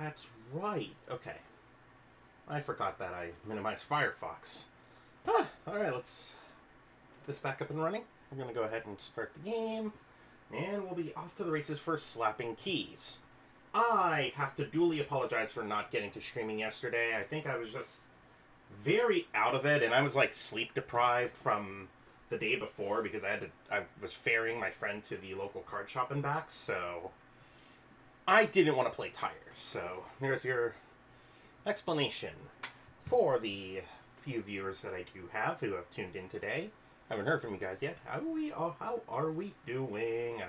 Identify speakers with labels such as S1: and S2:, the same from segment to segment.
S1: That's right. Okay. I forgot that I minimized Firefox. Alright, let's get this back up and running. We're going to go ahead and start the game. And we'll be off to the races for slapping keys. I have to duly apologize for not getting to streaming yesterday. I think I was just very out of it, and I was like sleep deprived from the day before because I was ferrying my friend to the local card shop and back, so I didn't want to play tires. So there's your explanation for the few viewers that I do have who have tuned in today. I haven't heard from you guys yet. How are we doing?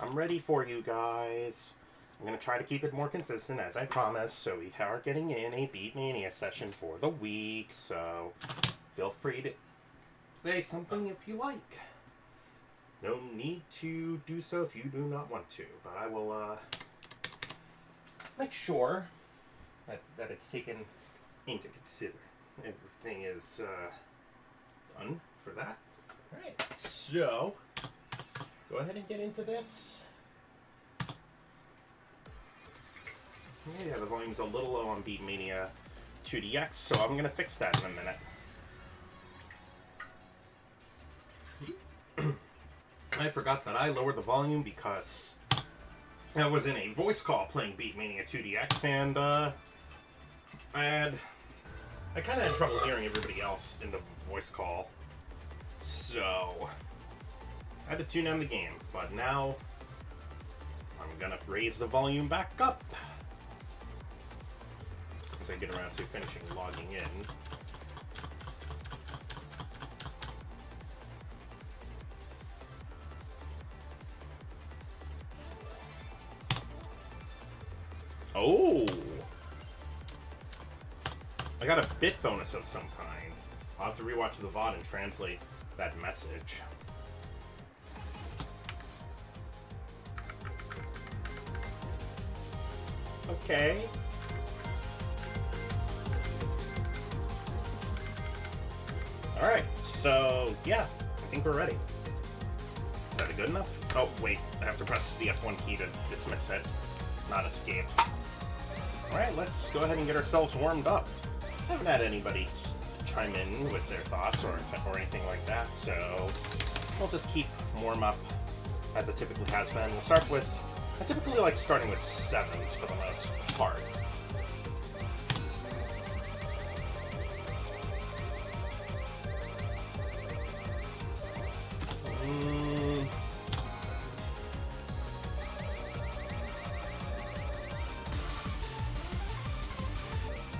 S1: I'm ready for you guys. I'm going to try to keep it more consistent, as I promised, so we are getting in a Beat Mania session for the week, so feel free to say something if you like. No need to do so if you do not want to, but I will make sure that it's taken into consider. Everything is done for that. Alright, so go ahead and get into this. Yeah, the volume's a little low on Beat Mania 2DX, so I'm going to fix that in a minute. I forgot that I lowered the volume because I was in a voice call playing Beat Mania 2DX, and I kind of had trouble hearing everybody else in the voice call, so I had to tune down the game, but now I'm going to raise the volume back up as I get around to finishing logging in. Oh! I got a bit bonus of some kind. I'll have to rewatch the VOD and translate that message. Okay. Alright, so yeah, I think we're ready. Is that good enough? Oh, wait, I have to press the F1 key to dismiss it, not escape. Alright, let's go ahead and get ourselves warmed up. I haven't had anybody chime in with their thoughts or anything like that, so we'll just keep warm up as it typically has been. We'll start with, I typically like starting with 7s for the most part.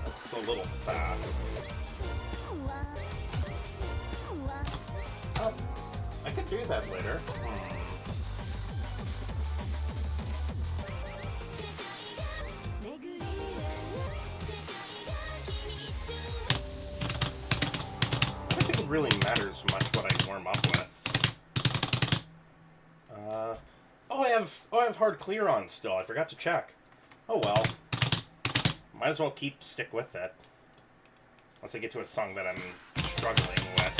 S1: That's a little fast. Oh, I could do that later. I don't think it really matters much what I warm up with. I have hard clear on still. I forgot to check. Oh well. Might as well stick with it. Once I get to a song that I'm struggling with.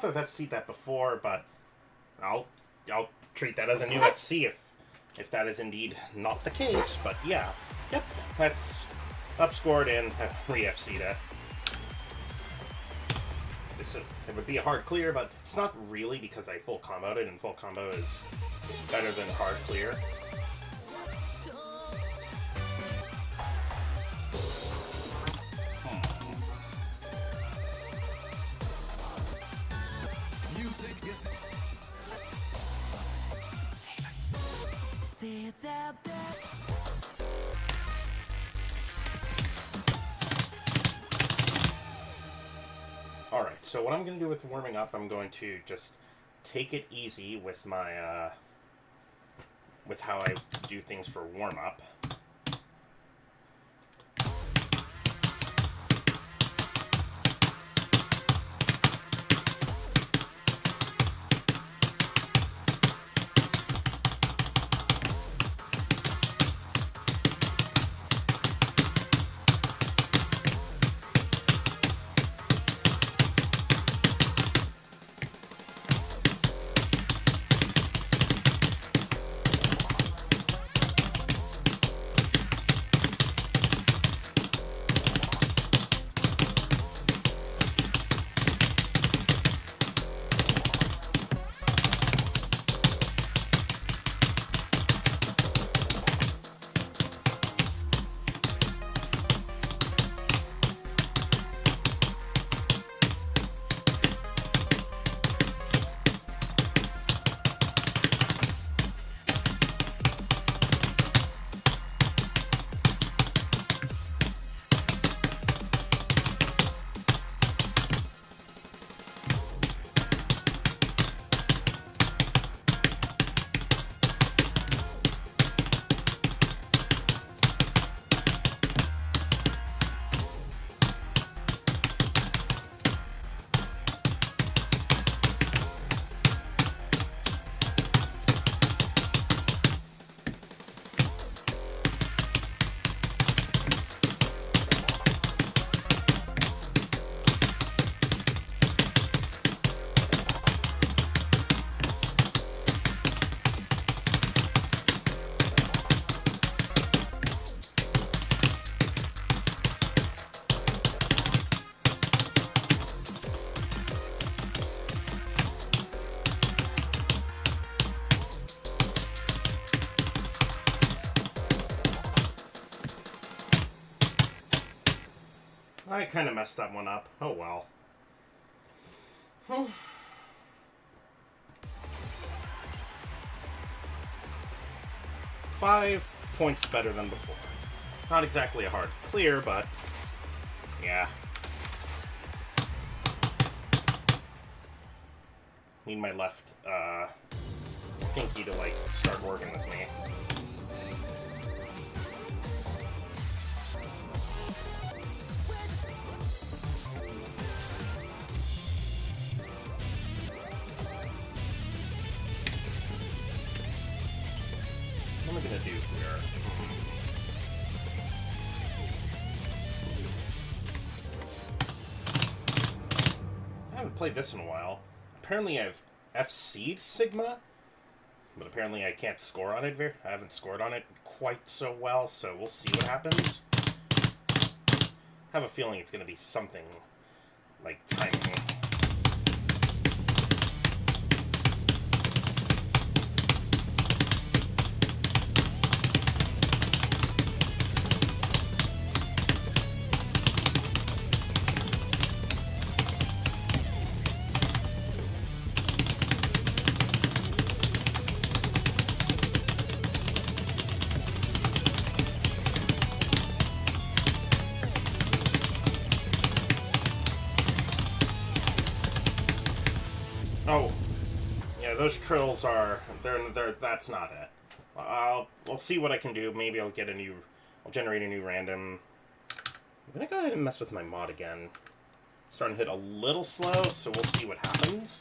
S1: if I've FC'd that before, but I'll treat that as a new FC if that is indeed not the case. But yeah, yep, that's upscored and re-FC'd it. It would be a hard clear, but it's not really because I full comboed it, and full combo is better than hard clear. Alright, so what I'm going to do with warming up, I'm going to just take it easy with my, with how I do things for warm-up. I kind of messed that one up. Oh well. 5 points better than before. Not exactly a hard clear, but yeah. Need my left pinky to like start working with me. What am I gonna do here? I haven't played this in a while. Apparently I've FC'd Sigma, but apparently I can't score on it. I haven't scored on it quite so well, so we'll see what happens. I have a feeling it's gonna be something like timing. Oh, yeah, those trills are, that's not it. I'll see what I can do. Maybe I'll generate a new random. I'm gonna go ahead and mess with my mod again. Starting to hit a little slow, so we'll see what happens.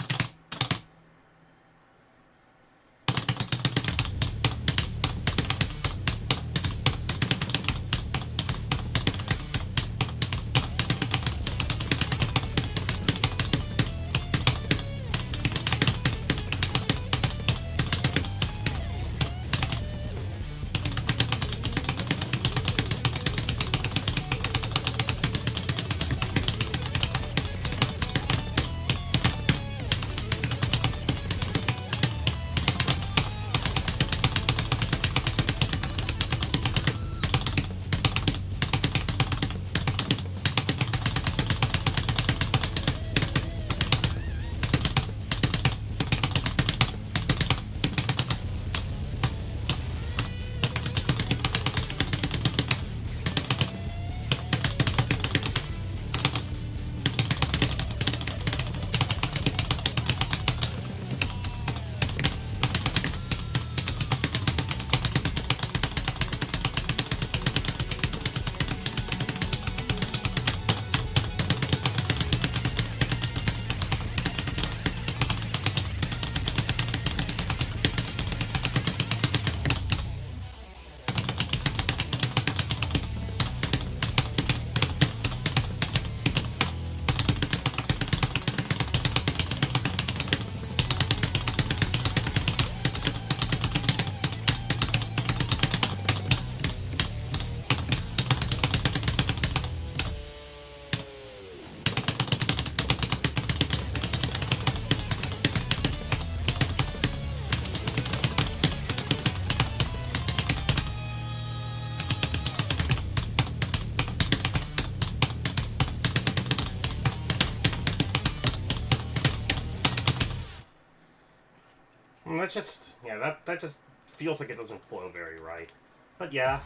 S1: that's just, yeah, that just feels like it doesn't flow very right. But yeah.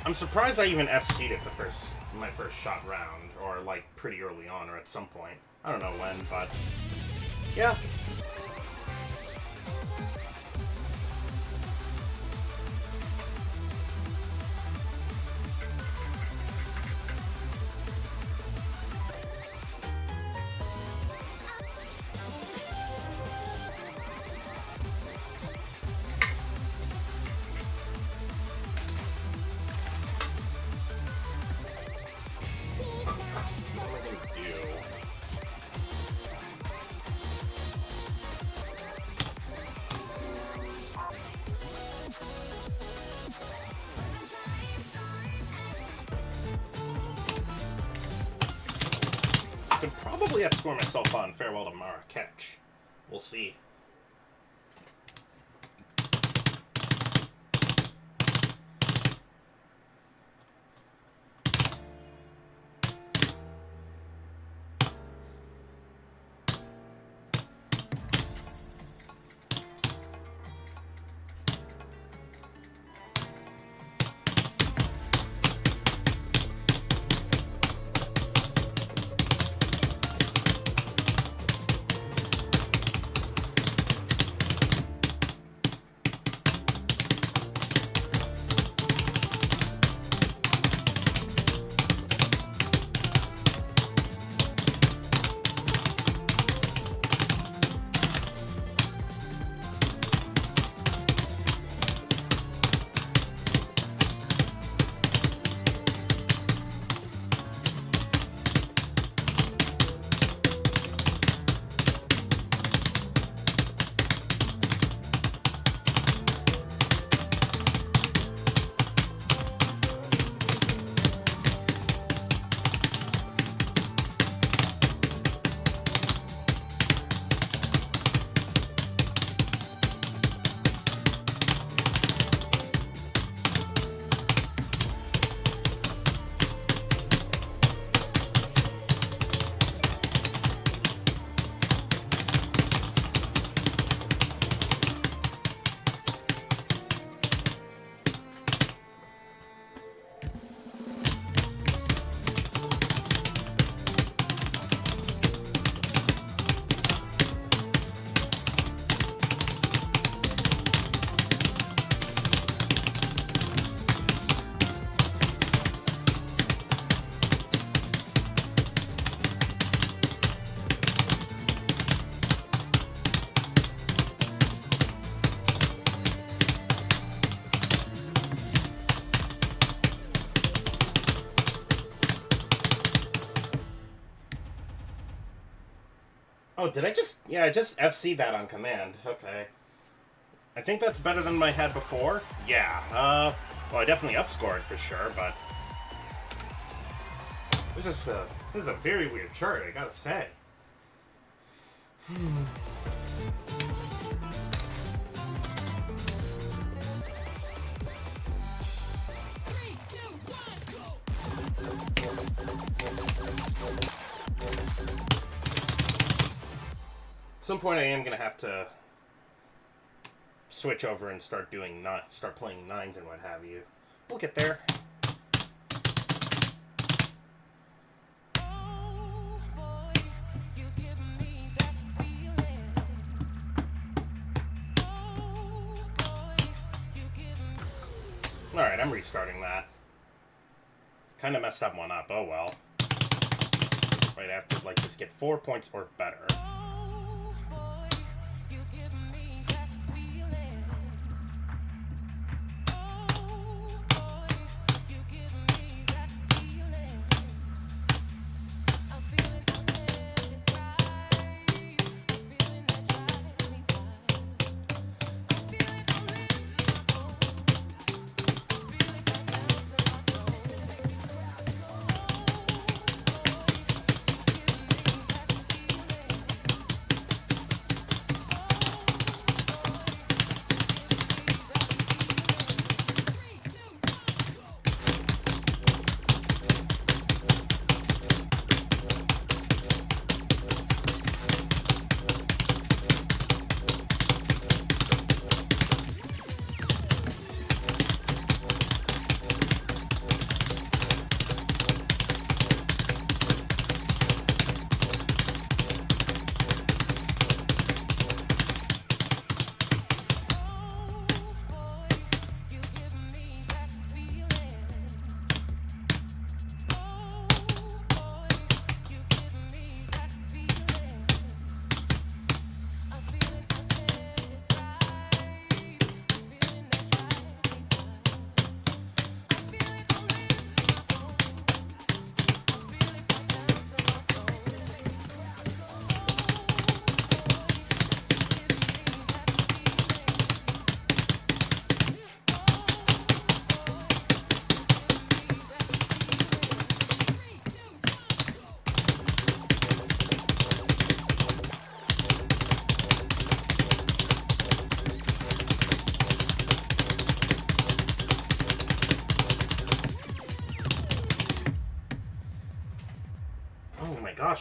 S1: I'm surprised I even FC'd it my first shot round, or like pretty early on, or at some point. I don't know when, but yeah. Could probably outscore myself on Farewell to Marrakech. We'll see. Oh, did I just... Yeah, I just FC'd that on command. Okay. I think that's better than I had before. Yeah. Well, I definitely upscored for sure, but... This is a very weird chart, I gotta say. At some point I am gonna have to switch over and start playing nines and what have you. We'll get there. Alright, I'm restarting that. Kinda messed that one up, oh well. Right after, like, just get 4 points or better.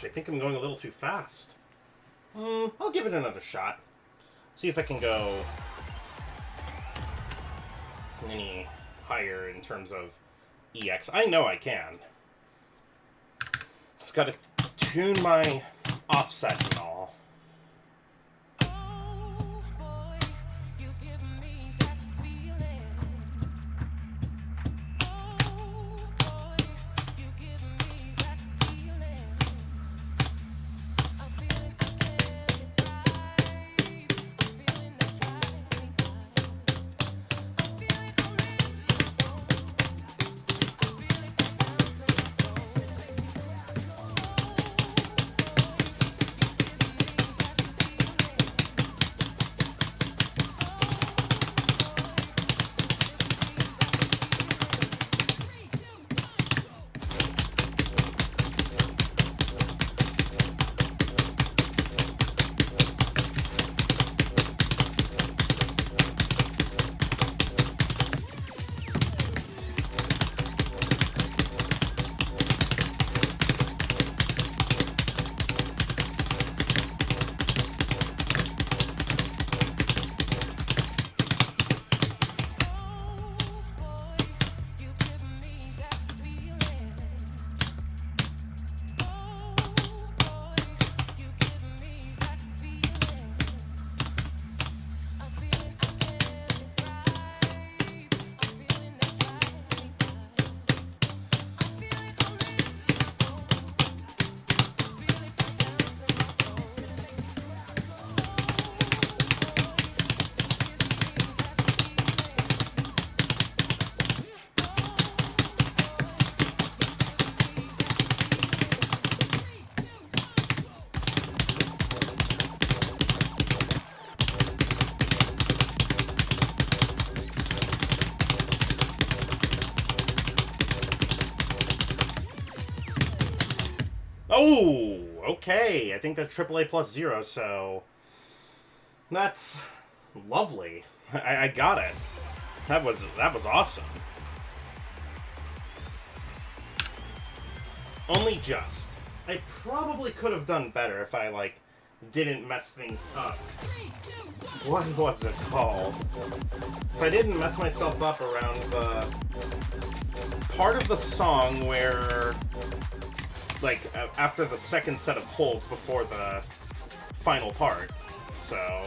S1: I think I'm going a little too fast. I'll give it another shot. See if I can go any higher in terms of EX. I know I can. Just gotta tune my offset and all. Oh, okay. I think that's AAA plus 0, so that's lovely. I got it. That was awesome. Only just. I probably could have done better if I, like, didn't mess things up. What was it called? If I didn't mess myself up around the part of the song where, like, after the second set of holds before the final part. So,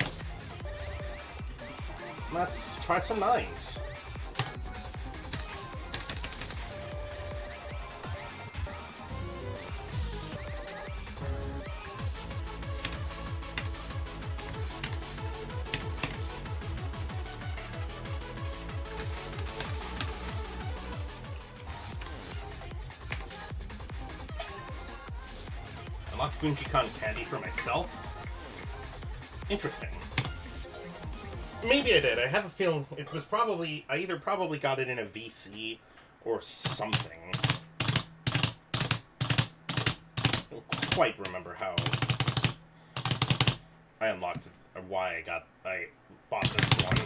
S1: let's try some 9s. Unlocked Fungi-Con candy for myself? Interesting. Maybe I did. I have a feeling it was probably... I either probably got it in a VC or something. I don't quite remember how I unlocked it, or why I bought this one.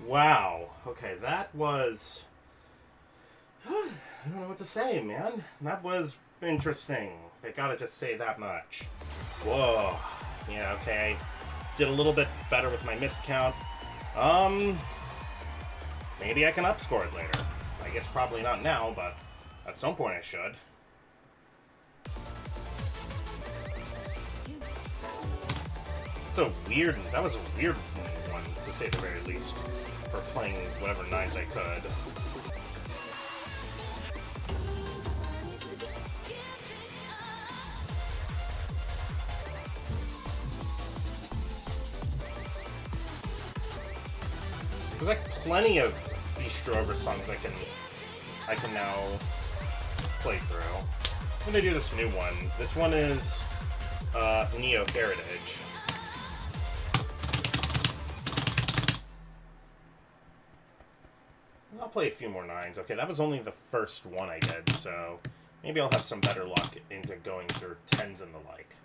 S1: Wow. Okay, that was... I don't know what to say, man. That was interesting. I gotta just say that much. Whoa. Yeah, okay. Did a little bit better with my miscount. Maybe I can upscore it later. I guess probably not now, but at some point I should. That was a weird one, to say the very least, for playing whatever nines I could. There's like plenty of BISTROVER songs I can now play through. I'm gonna do this new one. This one is Heritage. I'll play a few more nines. Okay, that was only the first one I did, so maybe I'll have some better luck into going through tens and the like.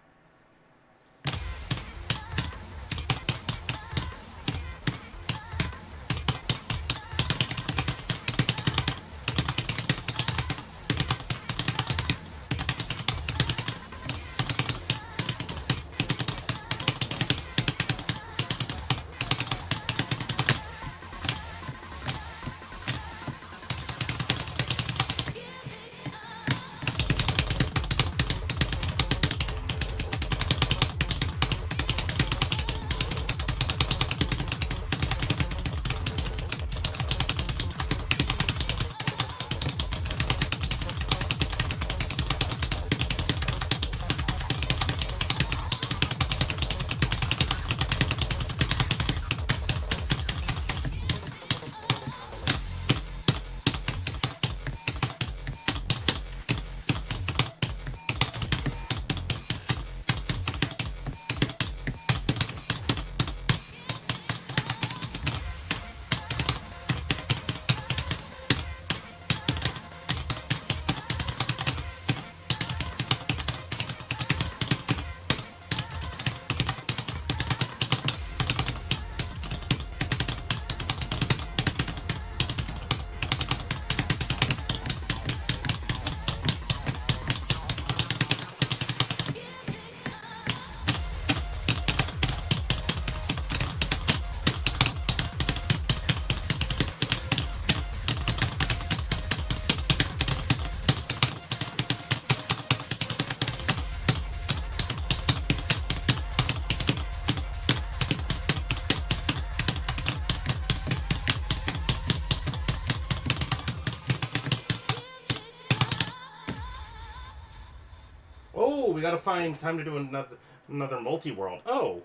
S1: We gotta find time to do another multi-world. Oh,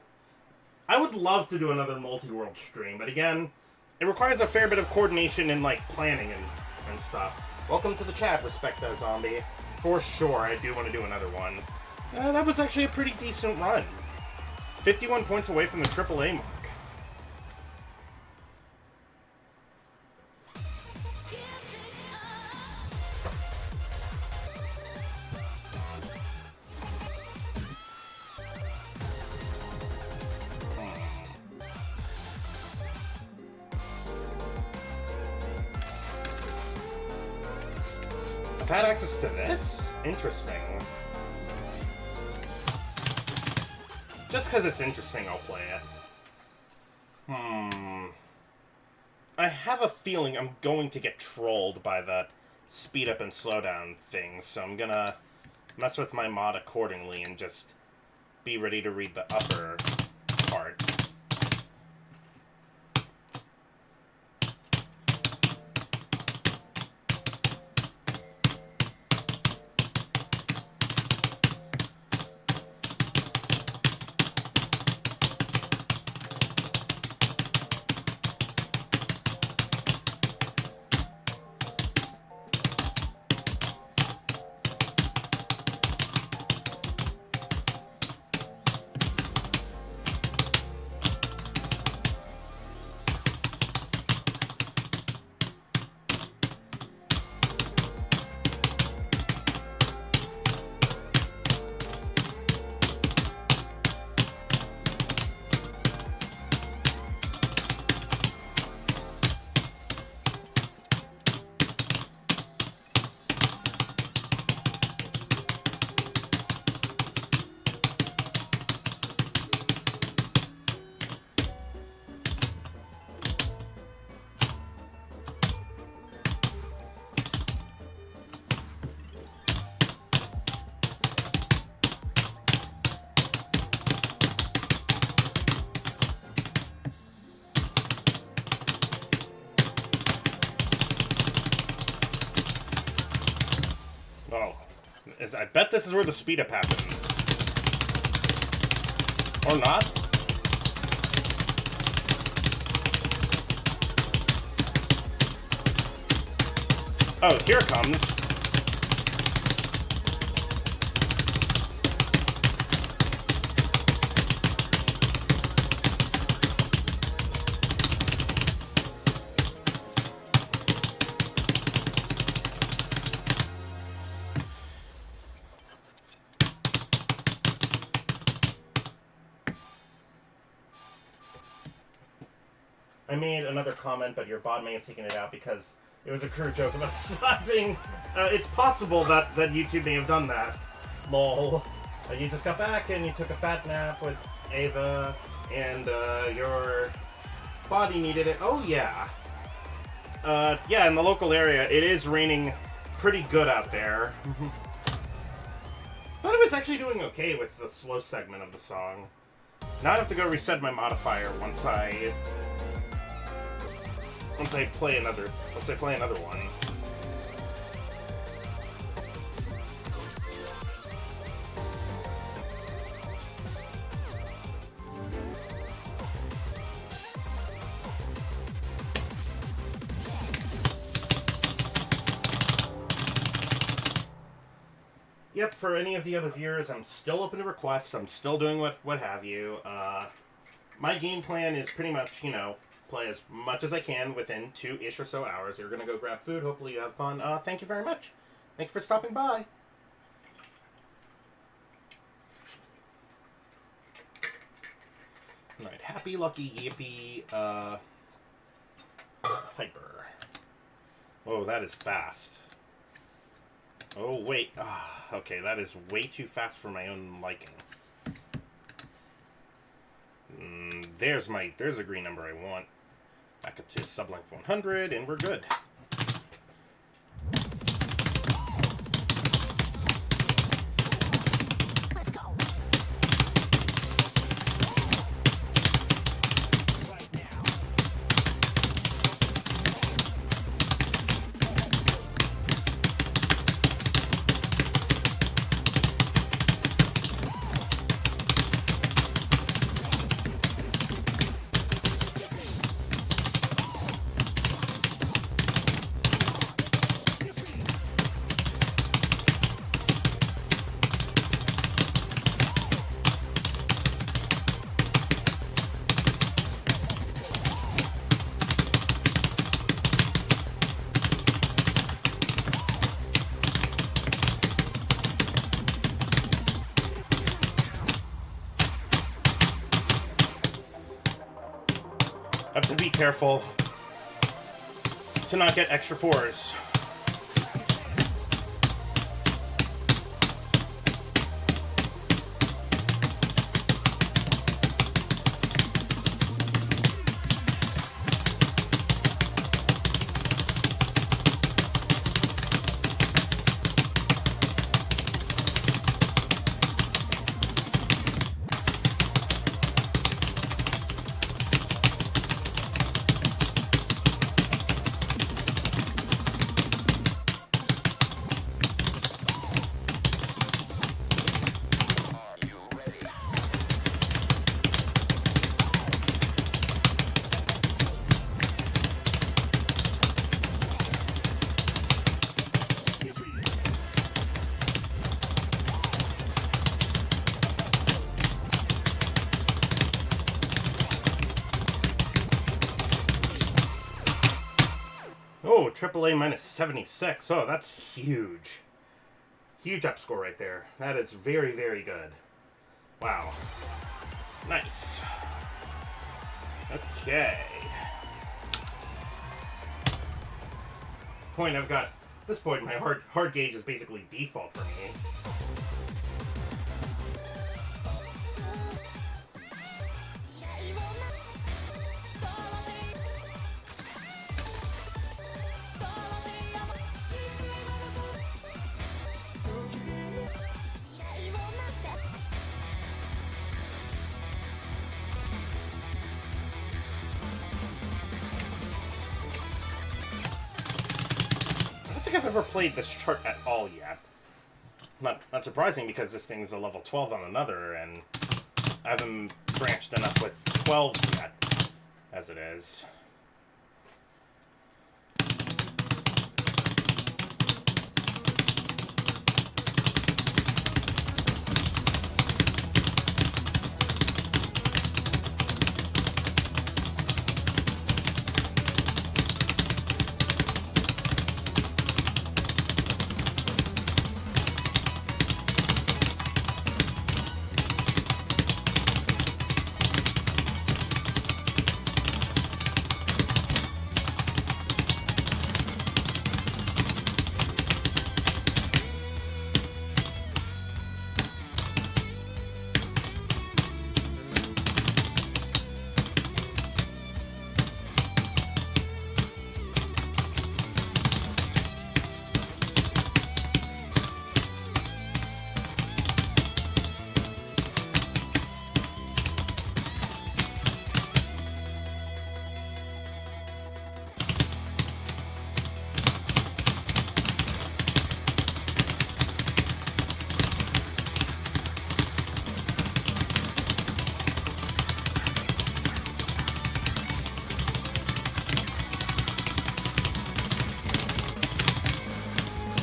S1: I would love to do another multi-world stream, but again, it requires a fair bit of coordination and like planning and stuff. Welcome to the chat, Respect That Zombie. For sure, I do want to do another one. That was actually a pretty decent run. 51 points away from the AAA mark. I've had access to this? Interesting. Just because it's interesting, I'll play it. I have a feeling I'm going to get trolled by that speed up and slow down thing, so I'm gonna mess with my mod accordingly and just be ready to read the upper part. I bet this is where the speed up happens. Or not. Oh, here it comes. I made another comment, but your bot may have taken it out because it was a crude joke about slapping. It's possible that YouTube may have done that. Lol. You just got back and you took a fat nap with Ava, and your body needed it. Oh, yeah. Yeah, in the local area, it is raining pretty good out there. Thought it was actually doing okay with the slow segment of the song. Now I have to go reset my modifier once I play another one. Yep, for any of the other viewers, I'm still open to requests. I'm still doing what have you. My game plan is pretty much, you know, play as much as I can within 2-ish or so hours. You're gonna go grab food. Hopefully you have fun. Thank you very much. Thank you for stopping by. Alright, happy, lucky, yippee, Piper. Oh, that is fast. Oh, wait. Okay, that is way too fast for my own liking. There's a green number I want. Back up to sub-length 100, and we're good.
S2: Let's go. Right now.
S1: Have to be careful to not get extra pores. Oh, AAA minus 76. Oh, that's huge. Huge up score right there. That is very, very good. Wow. Nice. Okay. At this point, my hard gauge is basically default for me. I don't think I've ever played this chart at all yet. not surprising because this thing's a level 12 on another, and I haven't branched enough with 12s yet, as it is.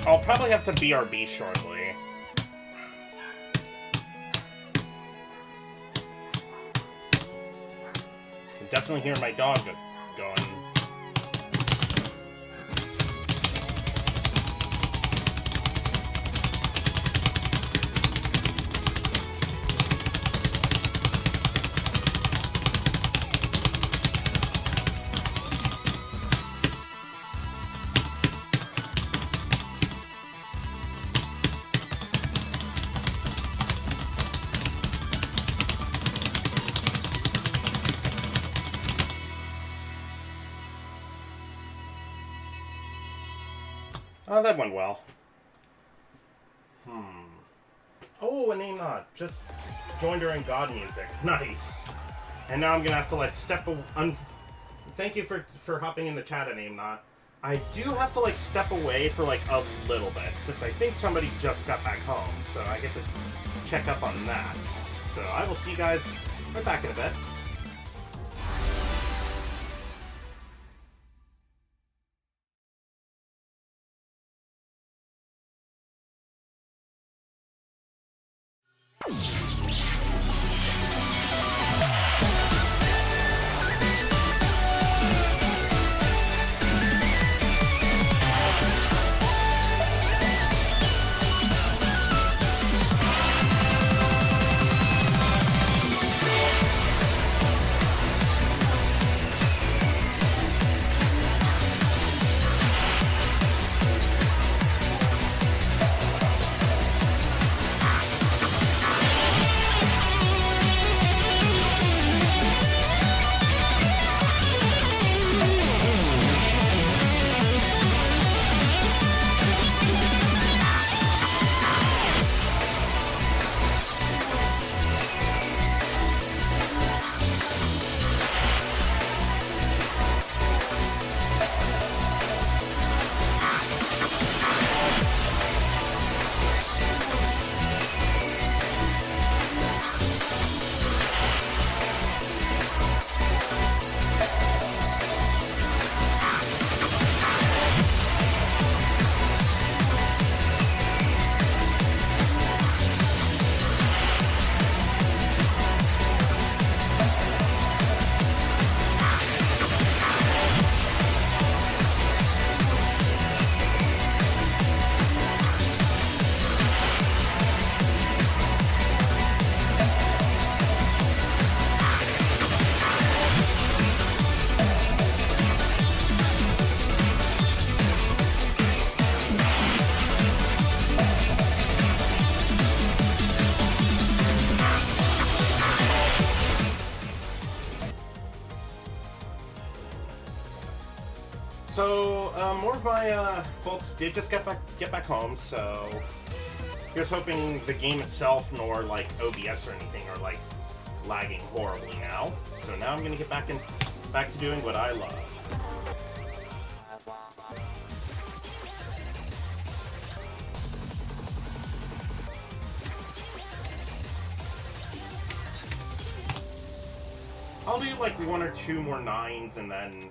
S1: I'll probably have to BRB shortly. I can definitely hear my dog going. Oh, that went well. Oh, a name nod. Just joined during God music. Nice. And now I'm gonna have to like step. Thank you for hopping in the chat, a name nod. I do have to like step away for like a little bit since I think somebody just got back home, so I get to check up on that. So I will see you guys right back in a bit. So, more of my folks did just get back home, so here's hoping the game itself nor like OBS or anything are like lagging horribly now. So now I'm gonna get back to doing what I love. I'll do like 1 or 2 more 9s, and then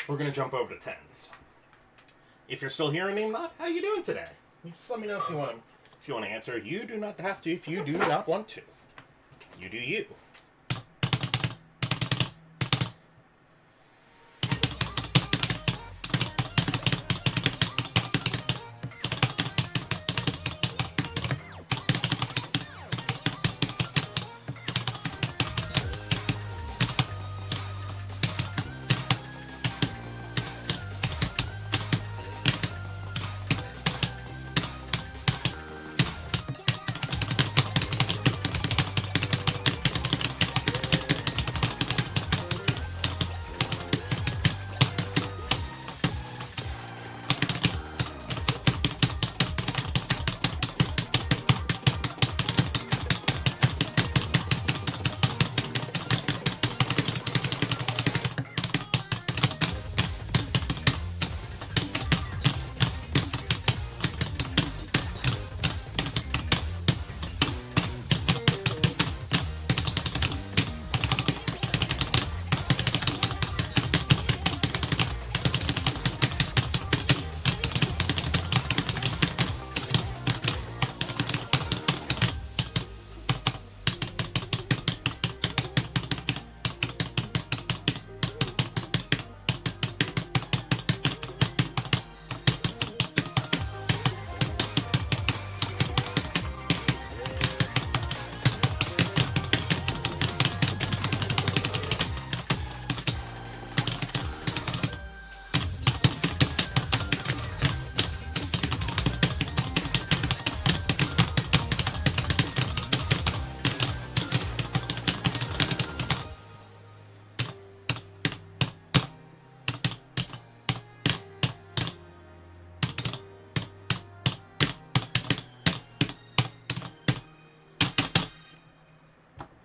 S1: we're gonna jump over to 10s. If you're still here and I'm not, how you doing today? You just let me know if you want to answer. You do not have to if you do not want to. You do you.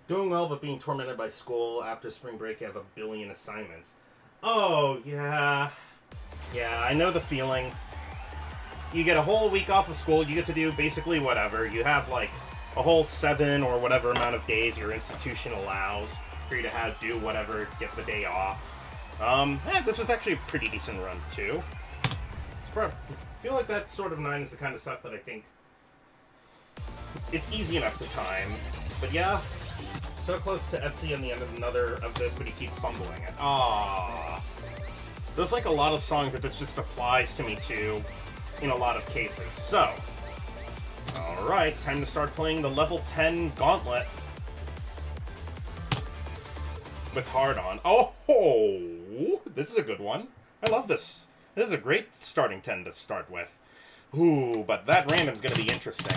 S1: Doing well, but being tormented by school. After spring break, I have a billion assignments. Oh, yeah. Yeah, I know the feeling. You get a whole week off of school, you get to do basically whatever. You have, like, a whole 7 or whatever amount of days your institution allows for you to do whatever, get the day off. This was actually a pretty decent run, too. I feel like that sort of 9 is the kind of stuff that I think it's easy enough to time. But yeah, so close to FC on the end of another of this, but you keep fumbling it. Aww. There's like a lot of songs that this just applies to me too, in a lot of cases. So, alright, time to start playing the level 10 Gauntlet with Hard On. Oh, this is a good one. I love this. This is a great starting 10 to start with. Ooh, but that random's gonna be interesting.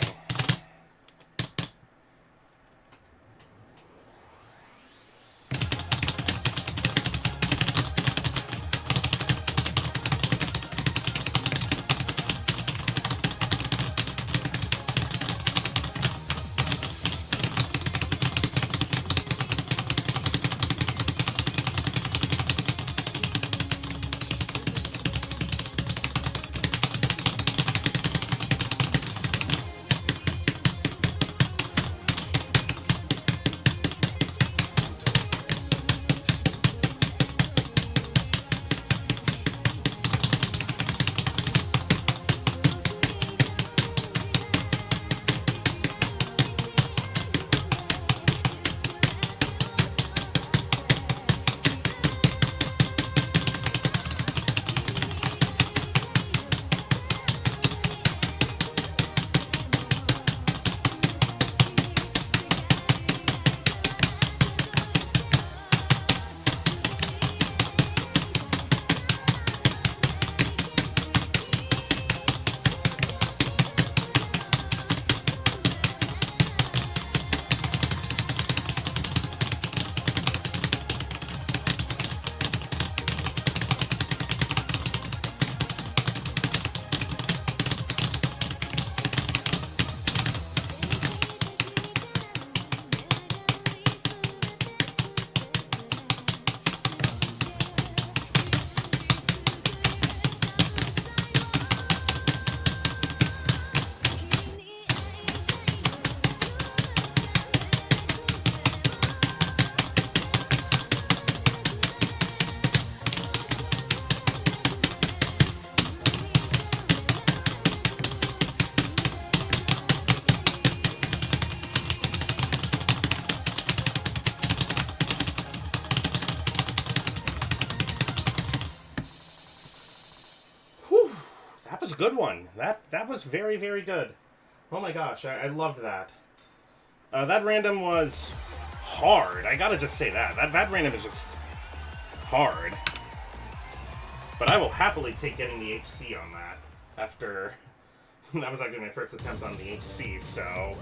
S1: was a good one. That was very, very good. Oh my gosh, I loved that. That random was hard. I gotta just say that. That random is just hard. But I will happily take getting the HC on that after... that was actually my first attempt on the HC, so...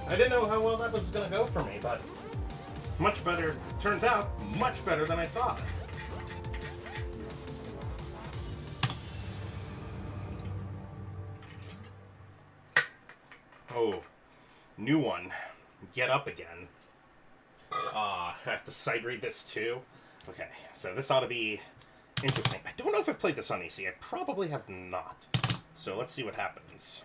S1: I didn't know how well that was gonna go for me, but... much better. Turns out, much better than I thought. Oh, new one. Get Up Again. I have to sight read this too. Okay, so this ought to be interesting. I don't know if I've played this on AC. I probably have not. So let's see what happens.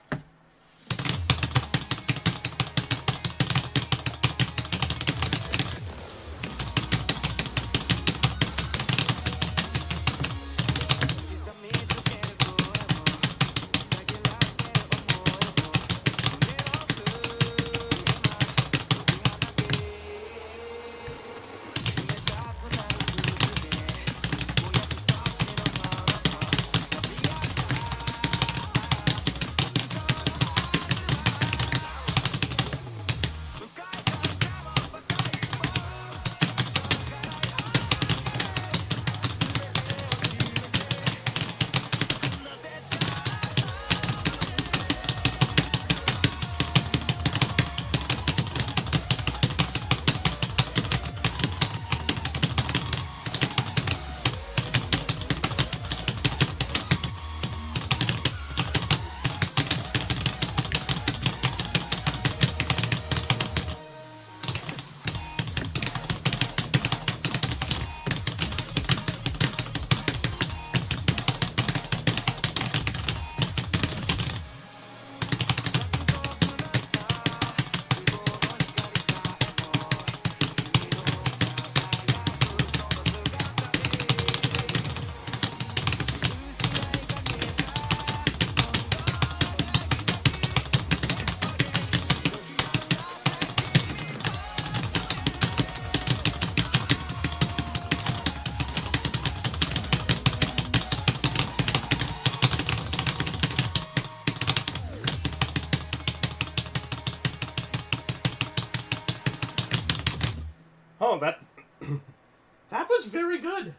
S1: Oh, that was very good.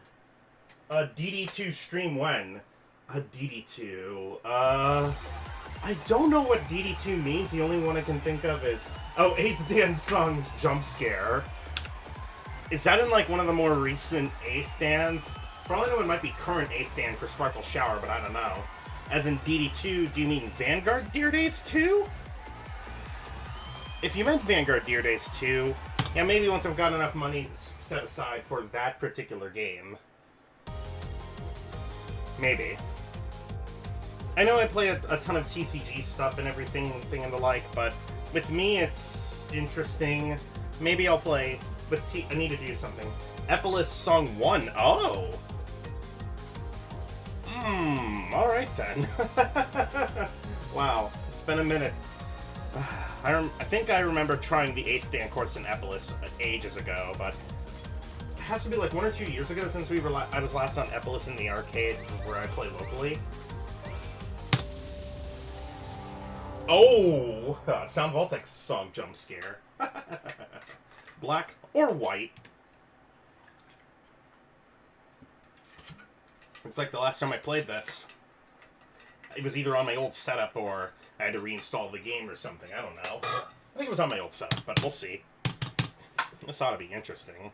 S1: DD2 stream when? DD2. I don't know what DD2 means. The only one I can think of is... oh, 8th Dan Song's Jump Scare. Is that in, like, one of the more recent 8th Dans? For all I know, it might be current 8th Dan for Sparkle Shower, but I don't know. As in DD2, do you mean Vanguard Deer Days 2? If you meant Vanguard Deer Days 2... yeah, maybe once I've got enough money set aside for that particular game. Maybe. I know I play a ton of TCG stuff and everything and the like, but with me it's interesting. Maybe I'll play with I need to do something. EPOLIS Song 1. Oh! Alright then. Wow, it's been a minute. I think I remember trying the 8th Dan course in EPOLIS ages ago, but it has to be like 1 or 2 years ago since I was last on EPOLIS in the arcade where I play locally. Oh! Sound VOLTEX song Jump Scare. Black or white. Looks like the last time I played this, it was either on my old setup or I had to reinstall the game or something. I don't know. I think it was on my old setup, but we'll see. This ought to be interesting.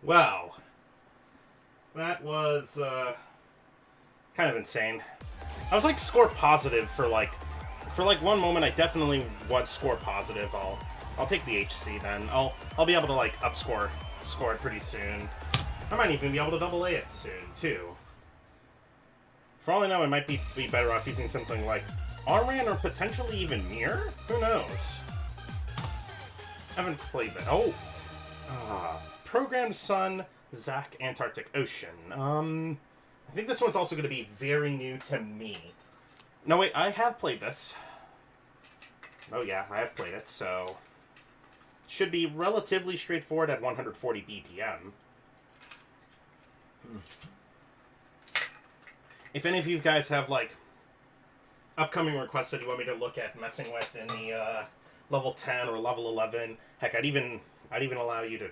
S1: Wow. That was, kind of insane. I was, like, score positive for one moment. I definitely was score positive. I'll take the HC then. I'll be able to, like, score it pretty soon. I might even be able to double A it soon, too. For all I know, I might be better off using something like Armran or potentially even Mirror? Who knows? I haven't played that. Oh! Programmed Sun, Zac Antarctic Ocean. I think this one's also going to be very new to me. No, wait, I have played this. Oh yeah, I have played it, so... Should be relatively straightforward at 140 BPM. If any of you guys have, like, upcoming requests that you want me to look at messing with in the, level 10 or level 11, heck, I'd even allow you to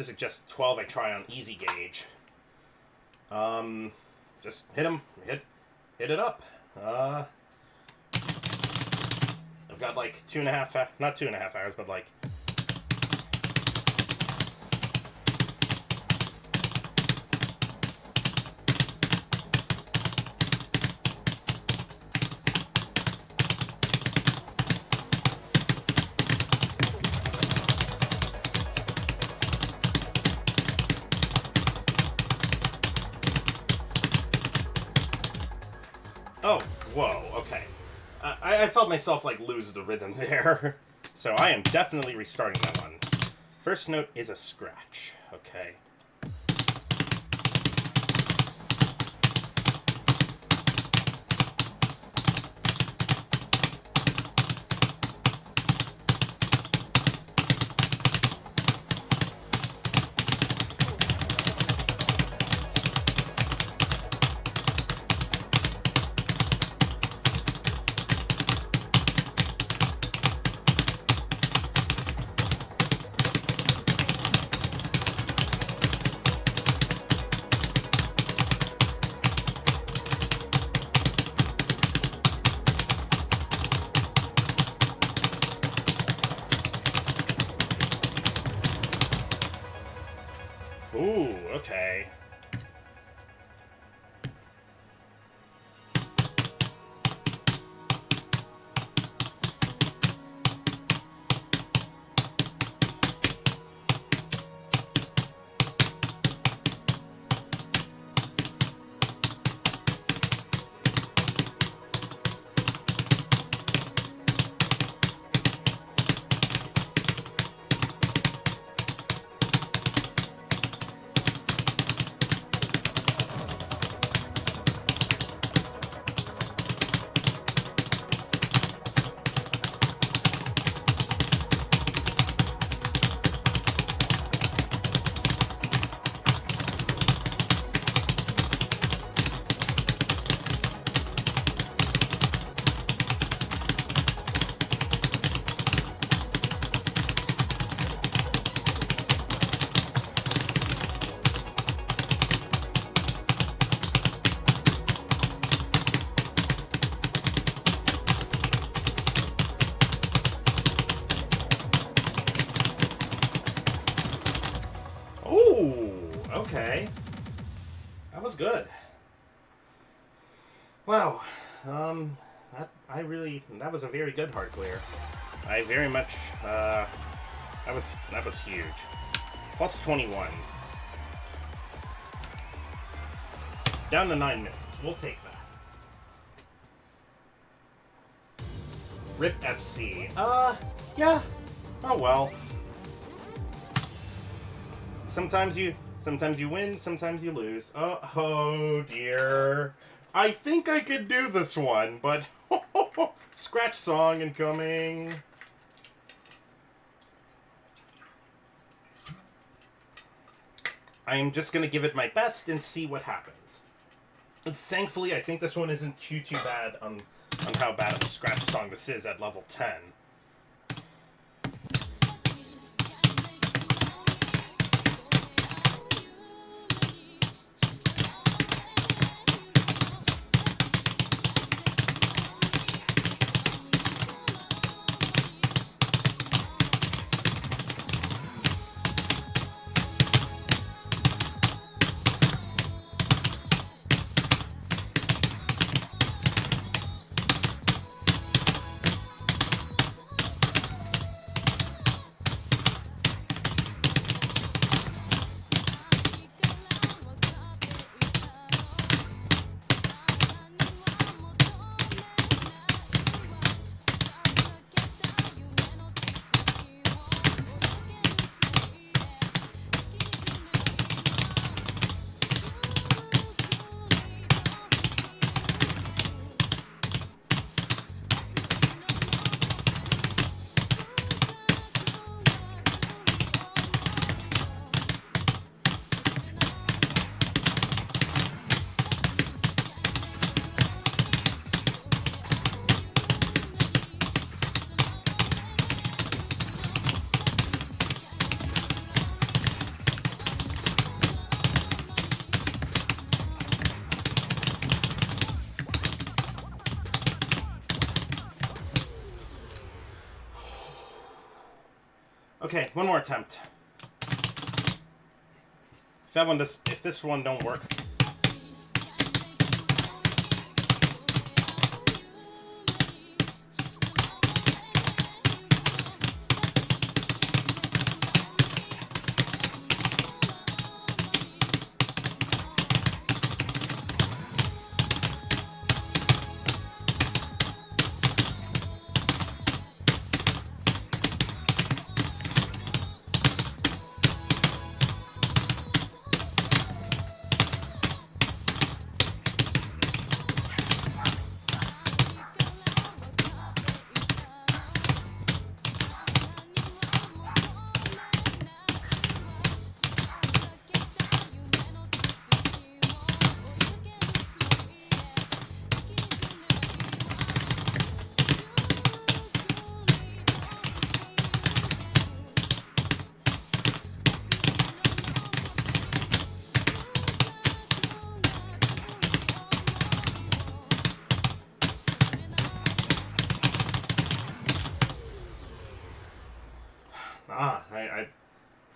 S1: suggest 12 I try on easy gauge. Just hit it up. I've got like not 2.5 hours, but like oh, whoa, okay. I felt myself, like, lose the rhythm there. So I am definitely restarting that one. First note is a scratch, okay. Ooh, okay. Okay. That was good. Wow. That was a very good hard clear. I very much, that was huge. Plus 21. Down to 9 misses. We'll take that. RIP FC. Yeah. Oh well. Sometimes you win, sometimes you lose. Oh dear. I think I could do this one, but scratch song incoming. I am just gonna give it my best and see what happens. And thankfully, I think this one isn't too bad on how bad of a scratch song this is at level 10. Okay, one more attempt. If this one don't work.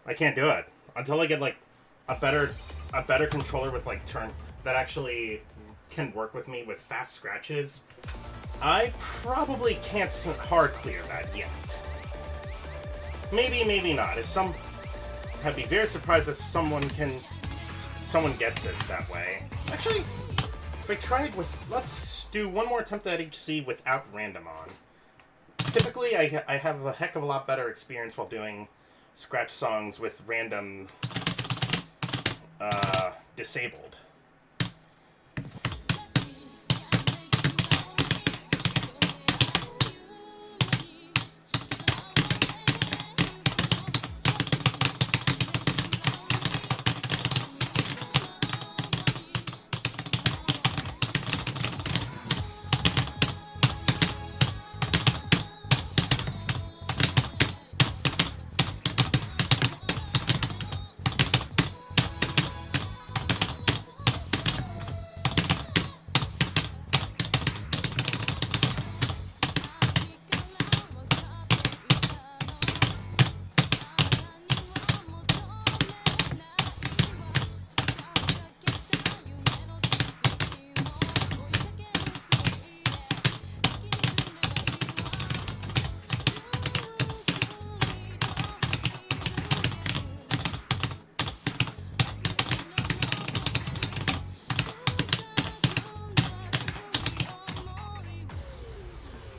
S1: I can't do it until I get like a better controller with like turn that actually can work with me with fast scratches. I probably can't hard clear that yet. Maybe not. I'd be very surprised if someone gets it that way. Actually, if I tried let's do one more attempt at HC without random on. Typically, I have a heck of a lot better experience while doing scratch songs with random disabled.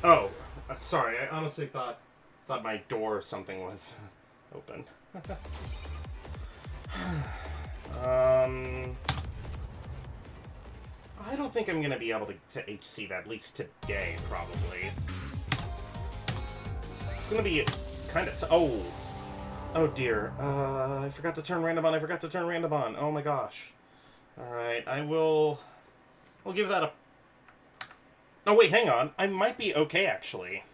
S1: Oh, sorry. I honestly thought my door or something was open. I don't think I'm gonna be able to HC that, at least today, probably. It's gonna be kind of... Oh dear. I forgot to turn random on. Oh my gosh. Alright, I'll give that a... No, wait, hang on. I might be okay, actually.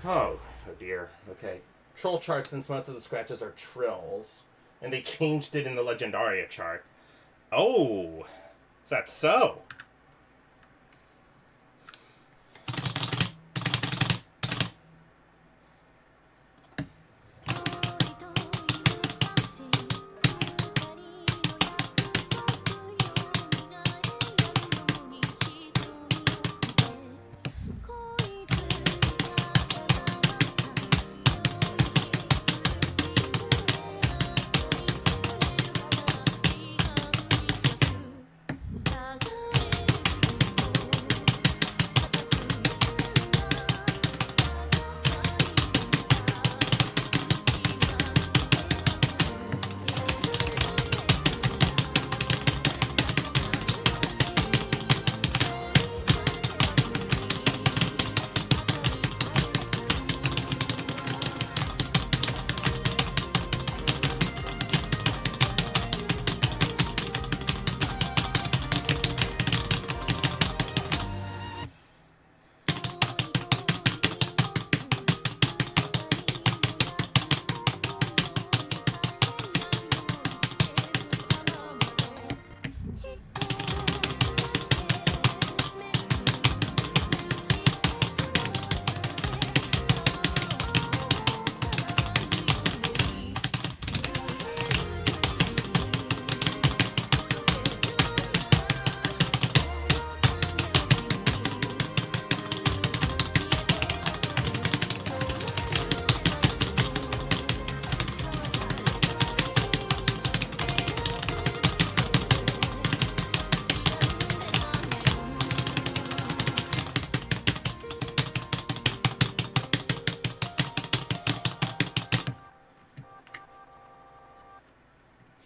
S1: Oh dear. Okay. Troll chart, since most of the scratches are trills. And they changed it in the Legendaria chart. Oh! Is that so?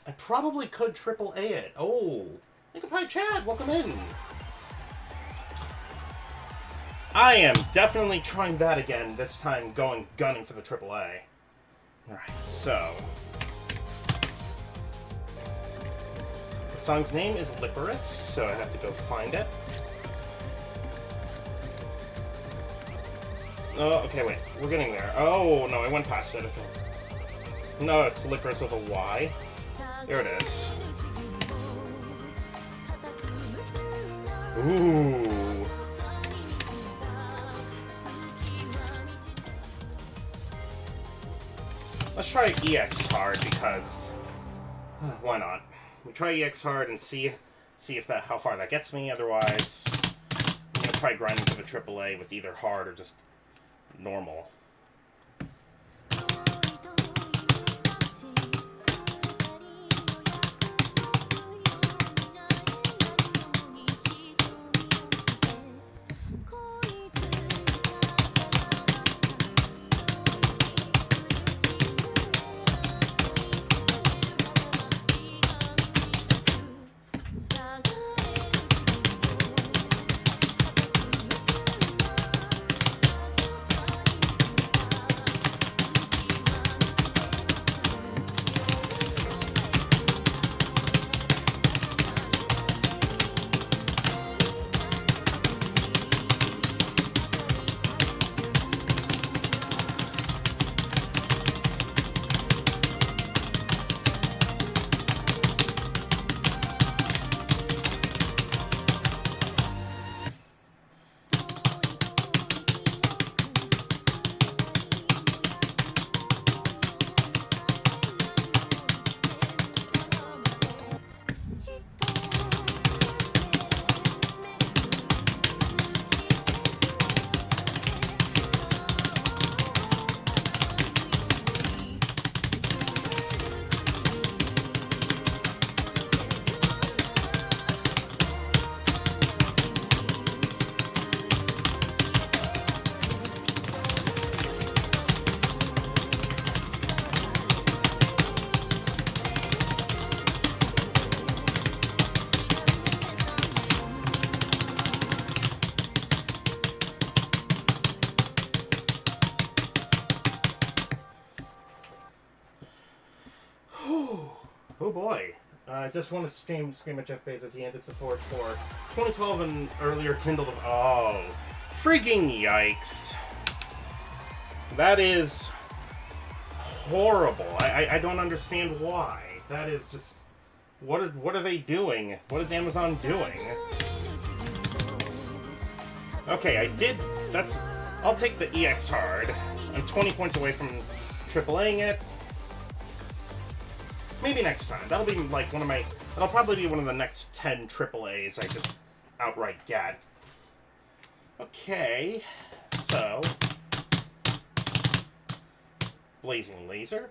S1: I probably could triple A it. Oh, Lincle Pie Chad, welcome in. I am definitely trying that again, this time gunning for the triple A. Alright, so... the song's name is Licorice, so I have to go find it. Oh, okay, wait. We're getting there. Oh, no, I went past it. Okay. No, it's Licorice with a Y. There it is. Ooh. Let's try EX hard because why not? We try EX hard and see if how far that gets me. Otherwise, I'm gonna try grinding to the AAA with either hard or just normal. Oh boy. I just want to scream at Jeff Bezos. He ended support for 2012 and earlier Kindle. Oh, freaking yikes. That is horrible. I don't understand why. That is just... What are they doing? What is Amazon doing? Okay, I did... I'll take the EX hard. I'm 20 points away from AAAing it. Maybe next time. That'll be like one of my... That'll probably be one of the next 10 AAAs I just outright get. Okay. So... Blazing Laser.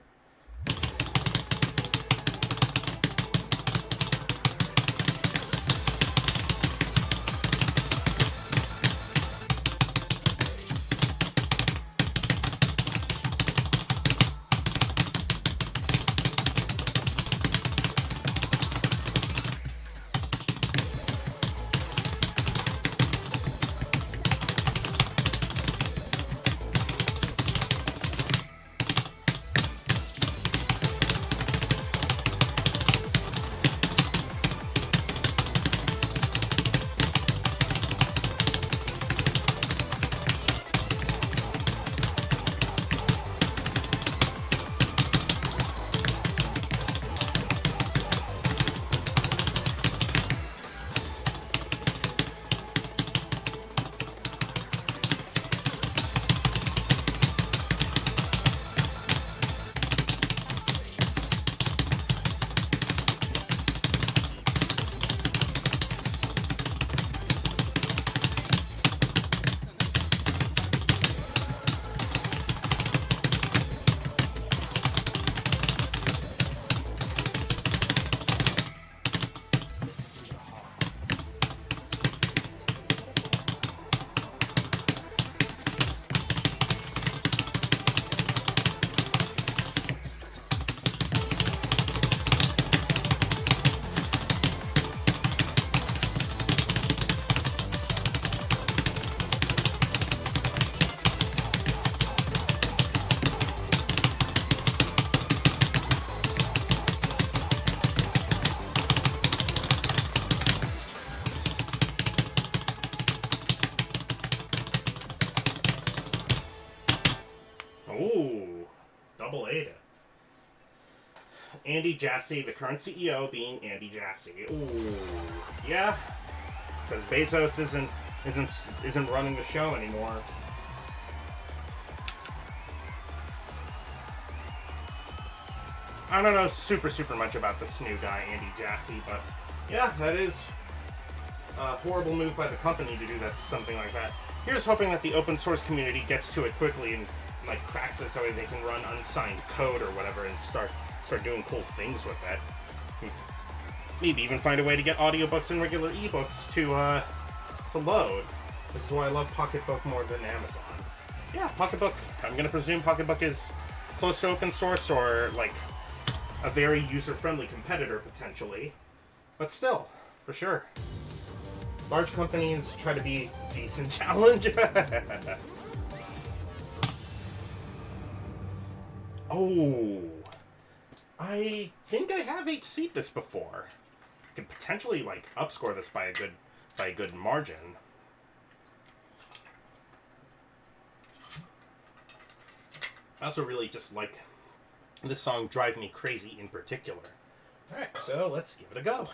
S1: Andy Jassy, the current CEO, being Andy Jassy. Ooh, yeah, because Bezos isn't running the show anymore. I don't know super much about this new guy, Andy Jassy, but yeah, that is a horrible move by the company to do something like that. Here's hoping that the open source community gets to it quickly and like cracks it so they can run unsigned code or whatever and start doing cool things with that. Maybe even find a way to get audiobooks and regular ebooks to load. This is why I love Pocketbook more than Amazon. Yeah, Pocketbook. I'm gonna presume Pocketbook is close to open source or like a very user-friendly competitor potentially, but still, for sure. Large companies try to be decent challenge. Oh, I think I have HC'd this before. I could potentially like upscore this by a good margin. I also really just like this song Drive Me Crazy in particular. Alright, so let's give it a go.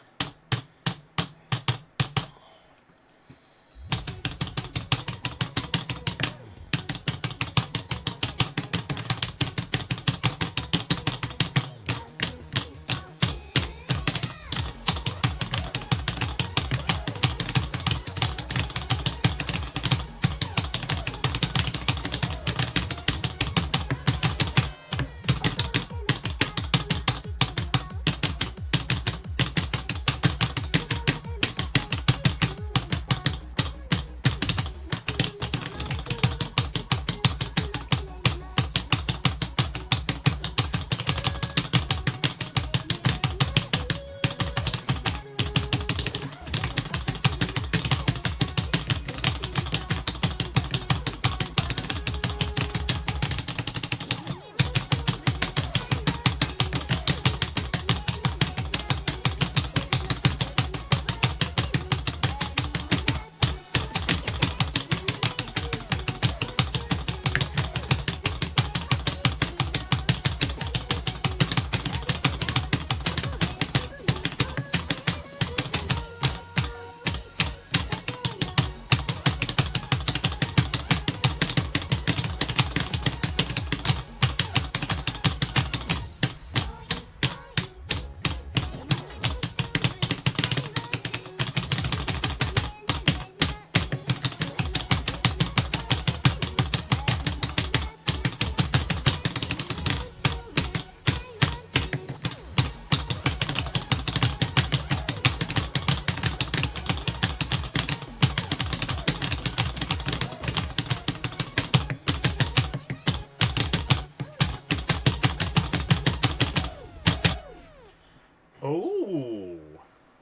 S1: Oh,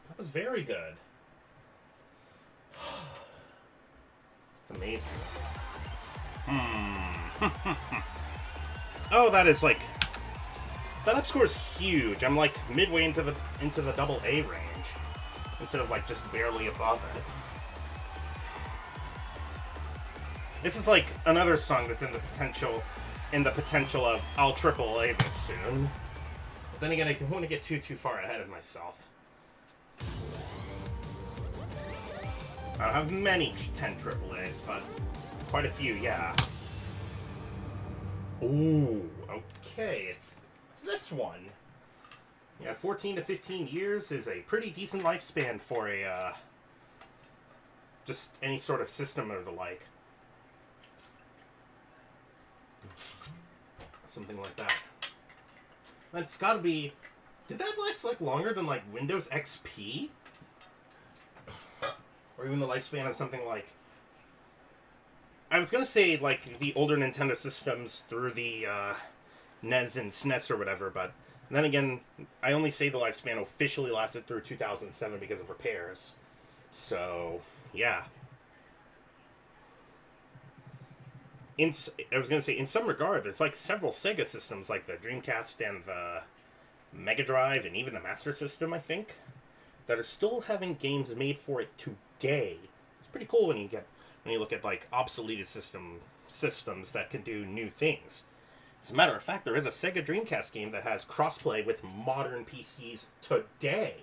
S1: that was very good. It's amazing. Oh, that is like, that up score is huge. I'm like midway into the double A range instead of like just barely above it. This is like another song that's in the potential of I'll triple A this soon. But then again, I don't want to get too far ahead of myself. I don't have many 10 AAAs, but quite a few, yeah. Ooh, okay, it's this one. Yeah, 14 to 15 years is a pretty decent lifespan for a, just any sort of system or the like. Something like that. That's gotta be... Did that last, like, longer than, like, Windows XP? Or even the lifespan of something like... I was gonna say, like, the older Nintendo systems through the, NES and SNES or whatever, but then again, I only say the lifespan officially lasted through 2007 because of repairs. So, yeah. I was going to say, in some regard, there's like several Sega systems, like the Dreamcast and the Mega Drive, and even the Master System, I think, that are still having games made for it today. It's pretty cool when you look at like obsoleted systems that can do new things. As a matter of fact, there is a Sega Dreamcast game that has crossplay with modern PCs today.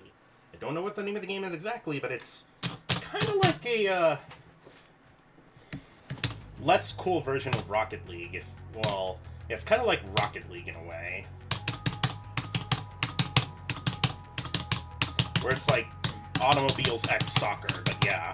S1: I don't know what the name of the game is exactly, but it's kind of like a less cool version of Rocket League. Well, yeah, it's kind of like Rocket League in a way. Where it's like automobiles x soccer, but yeah.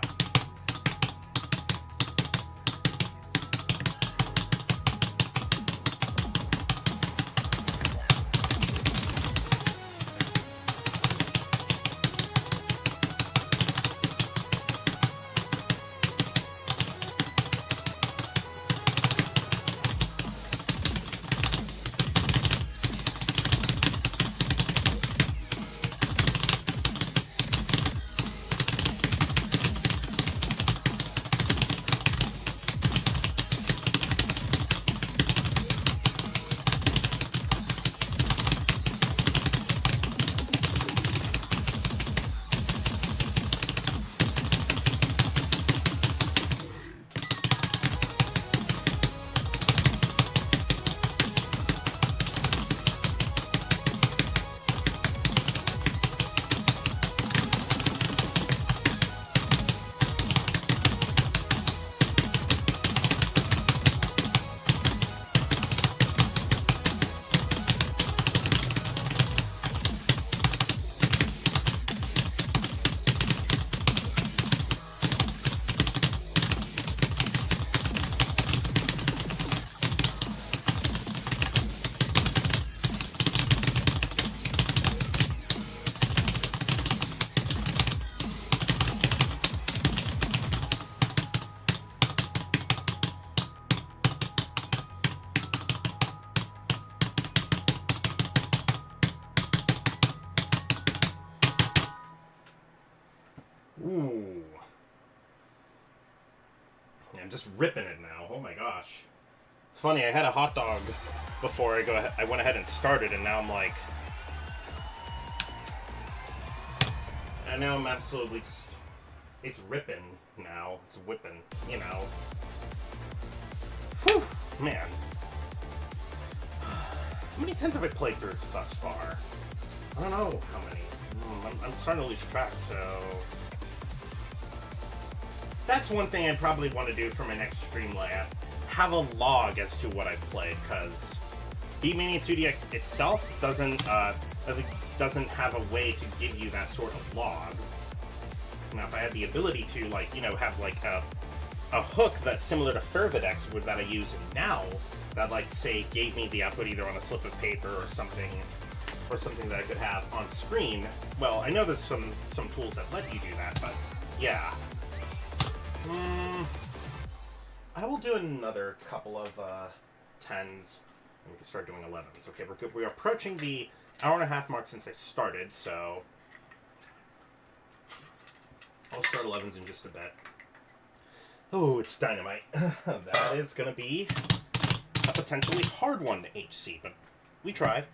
S1: Ooh. Yeah, I'm just ripping it now. Oh my gosh. It's funny, I had a hot dog before I went ahead and started, and now I'm like... And now I'm absolutely just... It's ripping now. It's whipping, you know. Whew, man. How many times have I played through thus far? I don't know how many. I'm starting to lose track, so... That's one thing I probably want to do for my next stream layout. Have a log as to what I've played, because Beatmania 2DX itself doesn't have a way to give you that sort of log. Now, if I had the ability to, like, you know, have like a hook that's similar to Fervidex that I use now, that, like, say, gave me the output either on a slip of paper or something that I could have on screen. Well, I know there's some tools that let you do that, but yeah. I will do another couple of 10s, and we can start doing 11s. Okay, we're good. We're approaching the hour-and-a-half mark since I started, so I'll start 11s in just a bit. Oh, it's dynamite. That is going to be a potentially hard one to HC, but we try.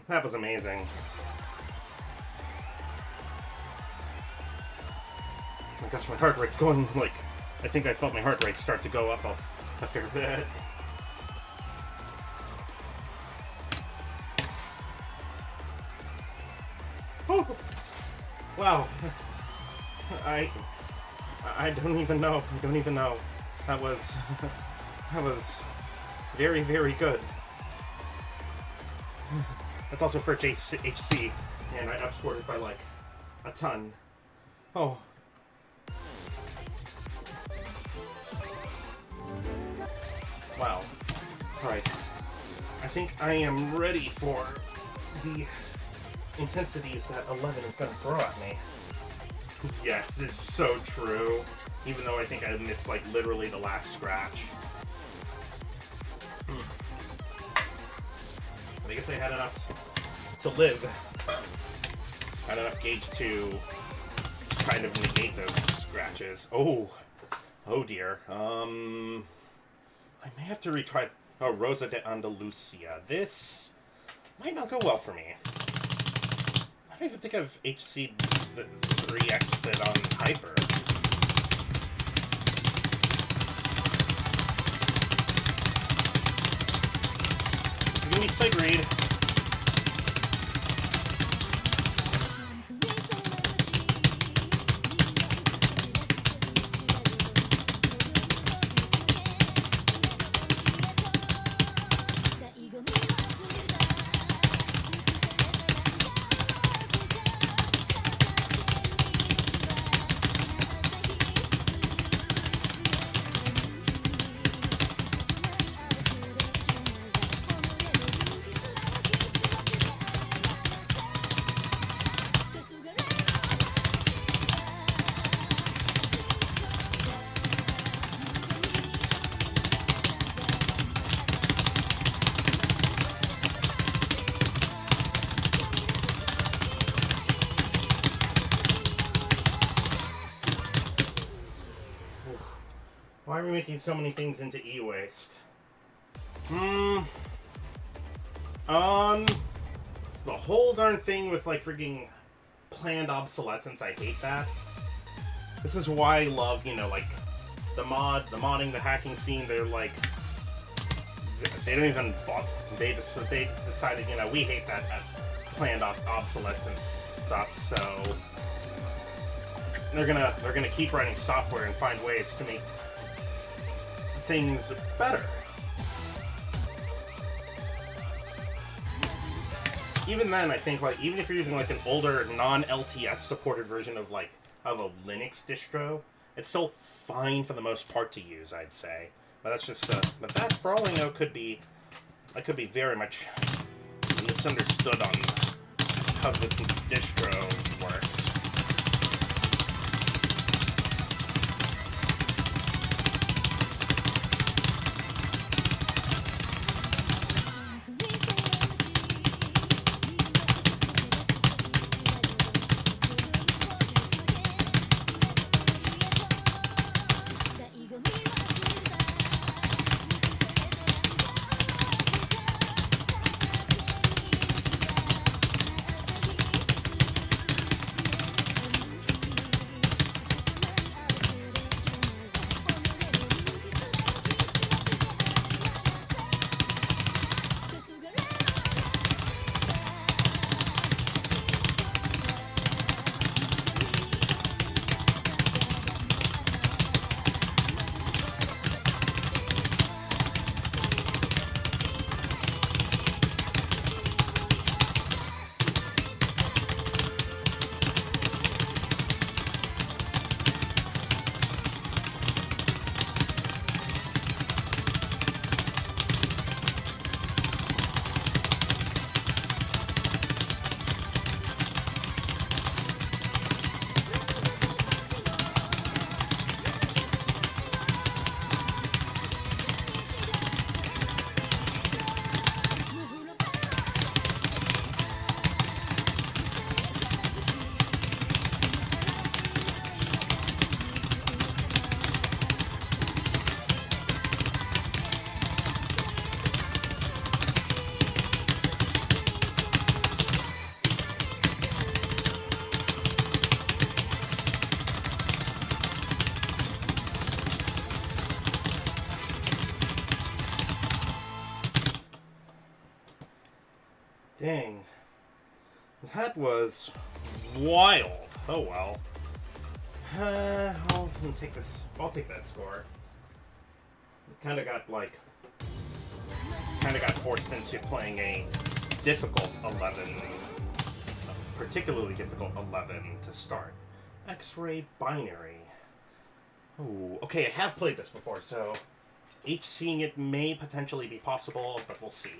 S1: That was amazing. Oh my gosh, my heart rate's going, like, I think I felt my heart rate start to go up a fair bit. Oh, wow. I don't even know. I don't even know. That was very, very good. That's also for HC, and I upscored it by like a ton. Oh. Wow. Alright. I think I am ready for the intensities that 11 is going to throw at me. Yes, it's so true. Even though I think I missed like literally the last scratch. I guess I had enough to live. Had enough gauge to kind of negate those scratches. Oh dear. I may have to retry. Oh, Rosa de Andalusia. This might not go well for me. I don't even think I've HC'd the 3X'd it on Hyper. This is gonna be sight read. Why are we making so many things into e-waste? It's the whole darn thing with like freaking planned obsolescence. I hate that. This is why I love, you know, like the modding, the hacking scene. They're like, they don't even bother. They decided, you know, we hate that planned obsolescence stuff. So they're gonna keep writing software and find ways to make things better. Even then, I think, like, even if you're using like an older non-LTS supported version of like a Linux distro, it's still fine for the most part to use, I'd say. But that's just but that, for all I know, could be very much misunderstood on how the distro works. Dang. That was wild. Oh well. I'll take this. I'll take that score. It kind of got forced into playing a difficult 11, a particularly difficult 11 to start. X-ray binary. Ooh, okay, I have played this before, so HCing it may potentially be possible, but we'll see.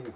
S1: Ooh.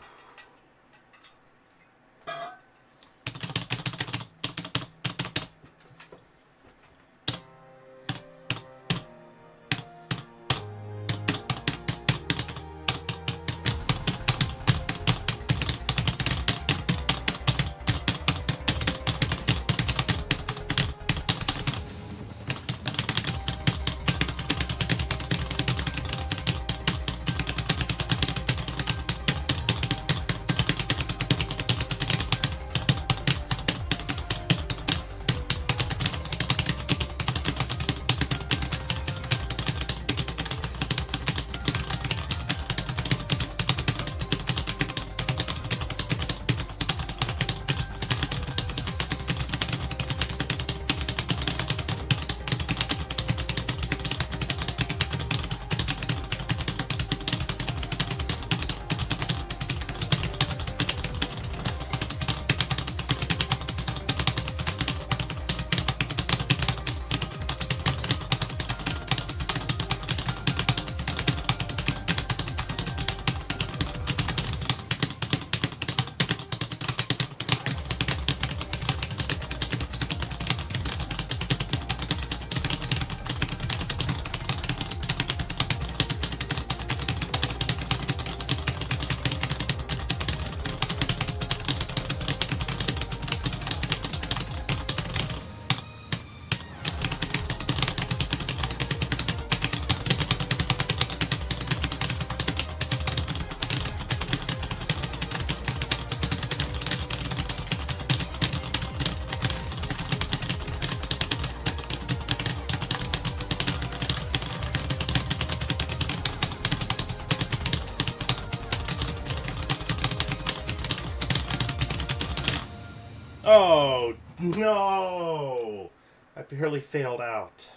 S1: Oh, no! I barely failed out.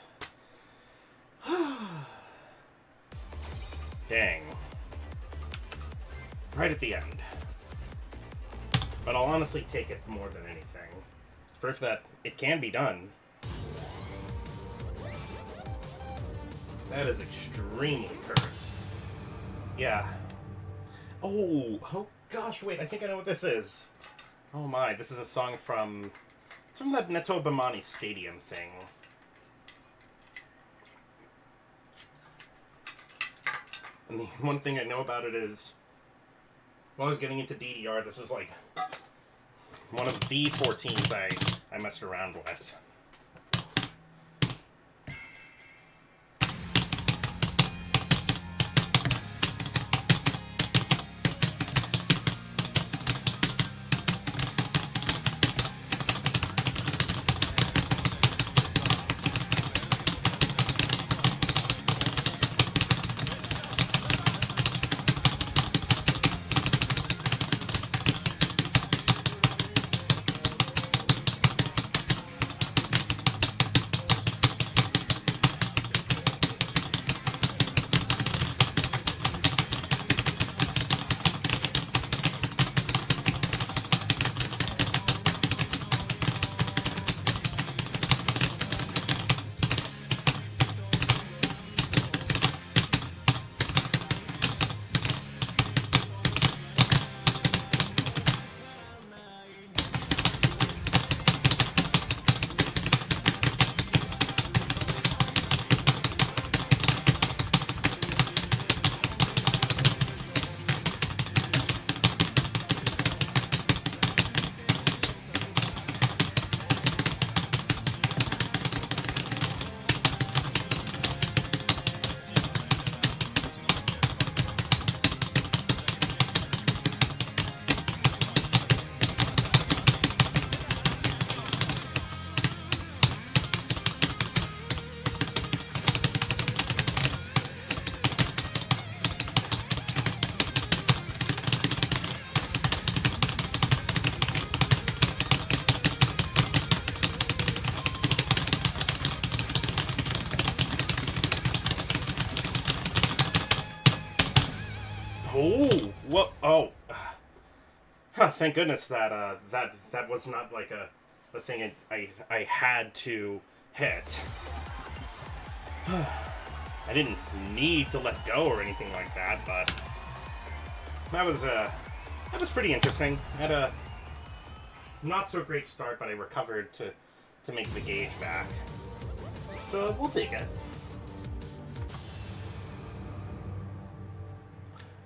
S1: Dang. Right at the end. But I'll honestly take it more than anything. It's proof that it can be done. That is extremely cursed. Yeah. Oh gosh, wait, I think I know what this is. Oh my, this is a song from... It's from that Neto Bamani Stadium thing. And the one thing I know about it is... When I was getting into DDR, this is like... one of the 14s I messed around with. thank goodness that that was not like a thing I had to hit. I didn't need to let go or anything like that, but that was pretty interesting. I had a not so great start, but I recovered to make the gauge back. So we'll take it.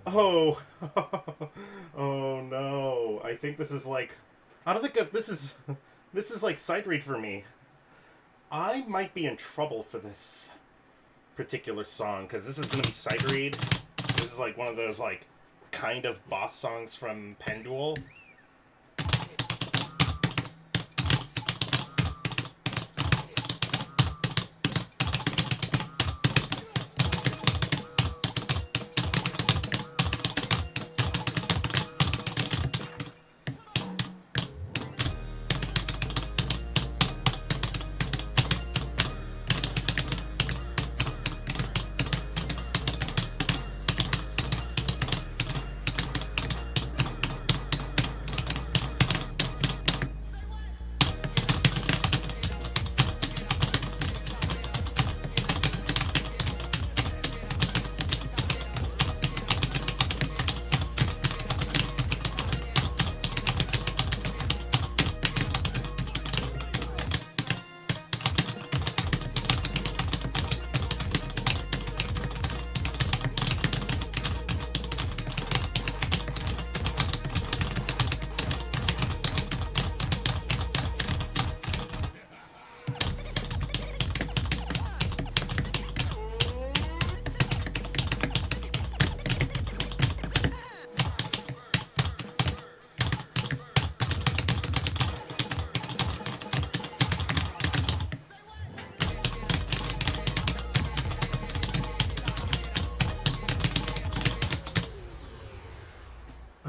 S1: Oh, oh no! I think this is like, I don't think this is like sight read for me. I might be in trouble for this particular song because this is gonna be sight read. This is like one of those like kind of boss songs from PENDUAL.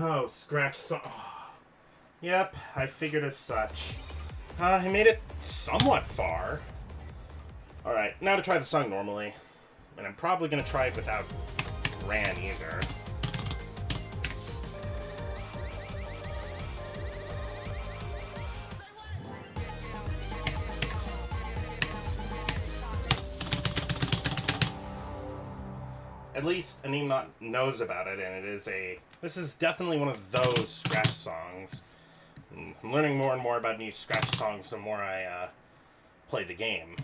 S1: Oh, scratch song. Oh. Yep, I figured as such. I made it somewhat far. Alright, now to try the song normally. And I'm probably going to try it without Ran either. At least Anim knows about it, and this is definitely one of those scratch songs. I'm learning more and more about new scratch songs the more I play the game.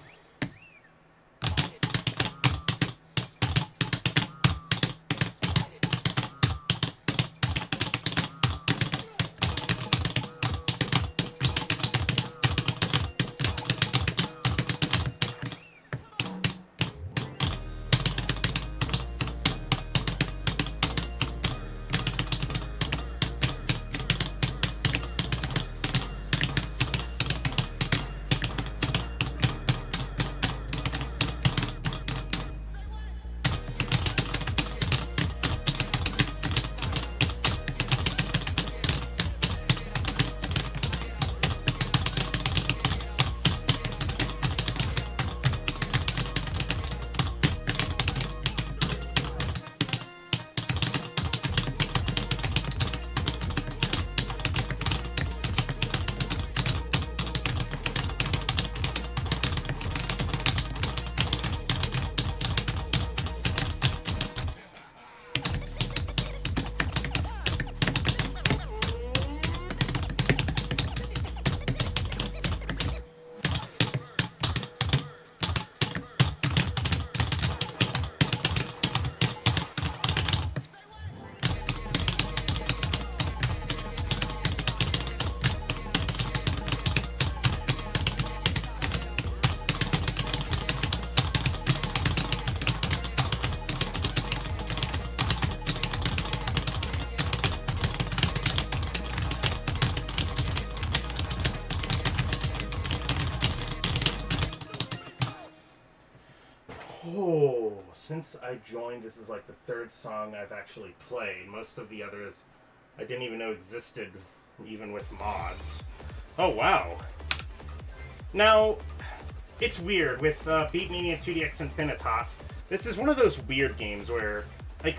S1: Oh, since I joined, this is like the third song I've actually played. Most of the others I didn't even know existed, even with mods. Oh, wow. Now, it's weird. With Beat Media 2DX INFINITAS, this is one of those weird games where I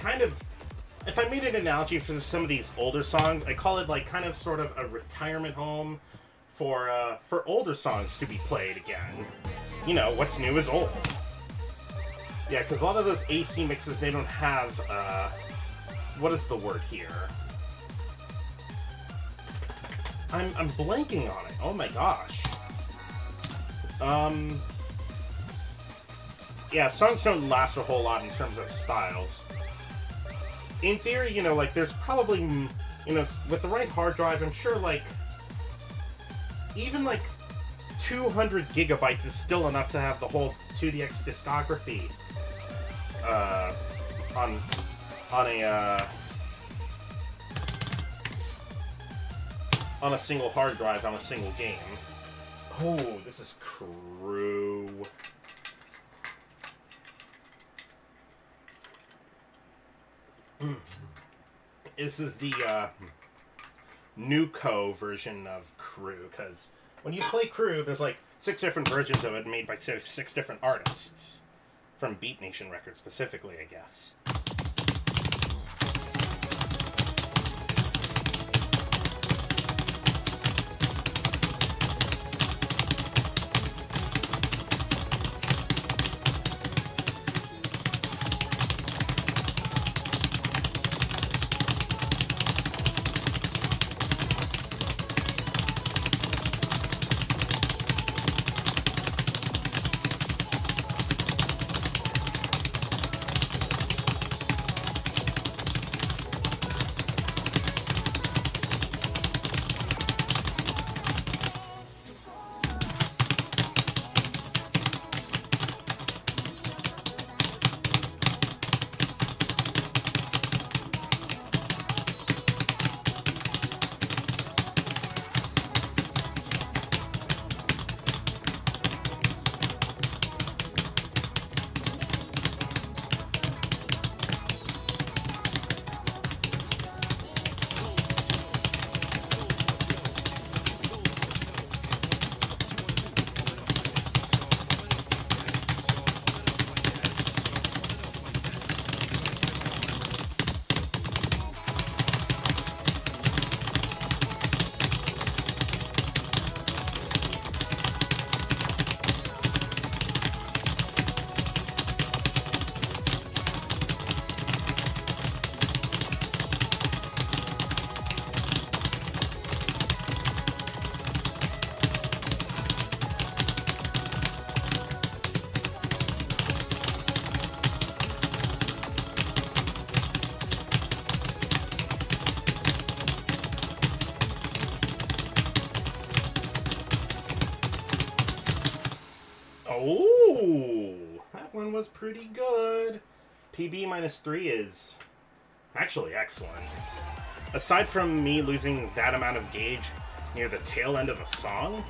S1: if I made an analogy for some of these older songs, I call it like kind of sort of a retirement home for older songs to be played again. You know, what's new is old. Yeah, because a lot of those AC mixes, they don't have, what is the word here? I'm blanking on it. Oh my gosh. Yeah, songs don't last a whole lot in terms of styles. In theory, you know, like, there's probably, you know, with the right hard drive, I'm sure, like, even, like, 200 gigabytes is still enough to have the whole 2DX discography, on a single hard drive, on a single game. Oh, this is crew. This is the Nuco version of Crew, because when you play Crew, there's like 6 different versions of it made by 6 different artists. From Beat Nation Records specifically, I guess. Oh, that one was pretty good. PB -3 is actually excellent. Aside from me losing that amount of gauge near the tail end of the song,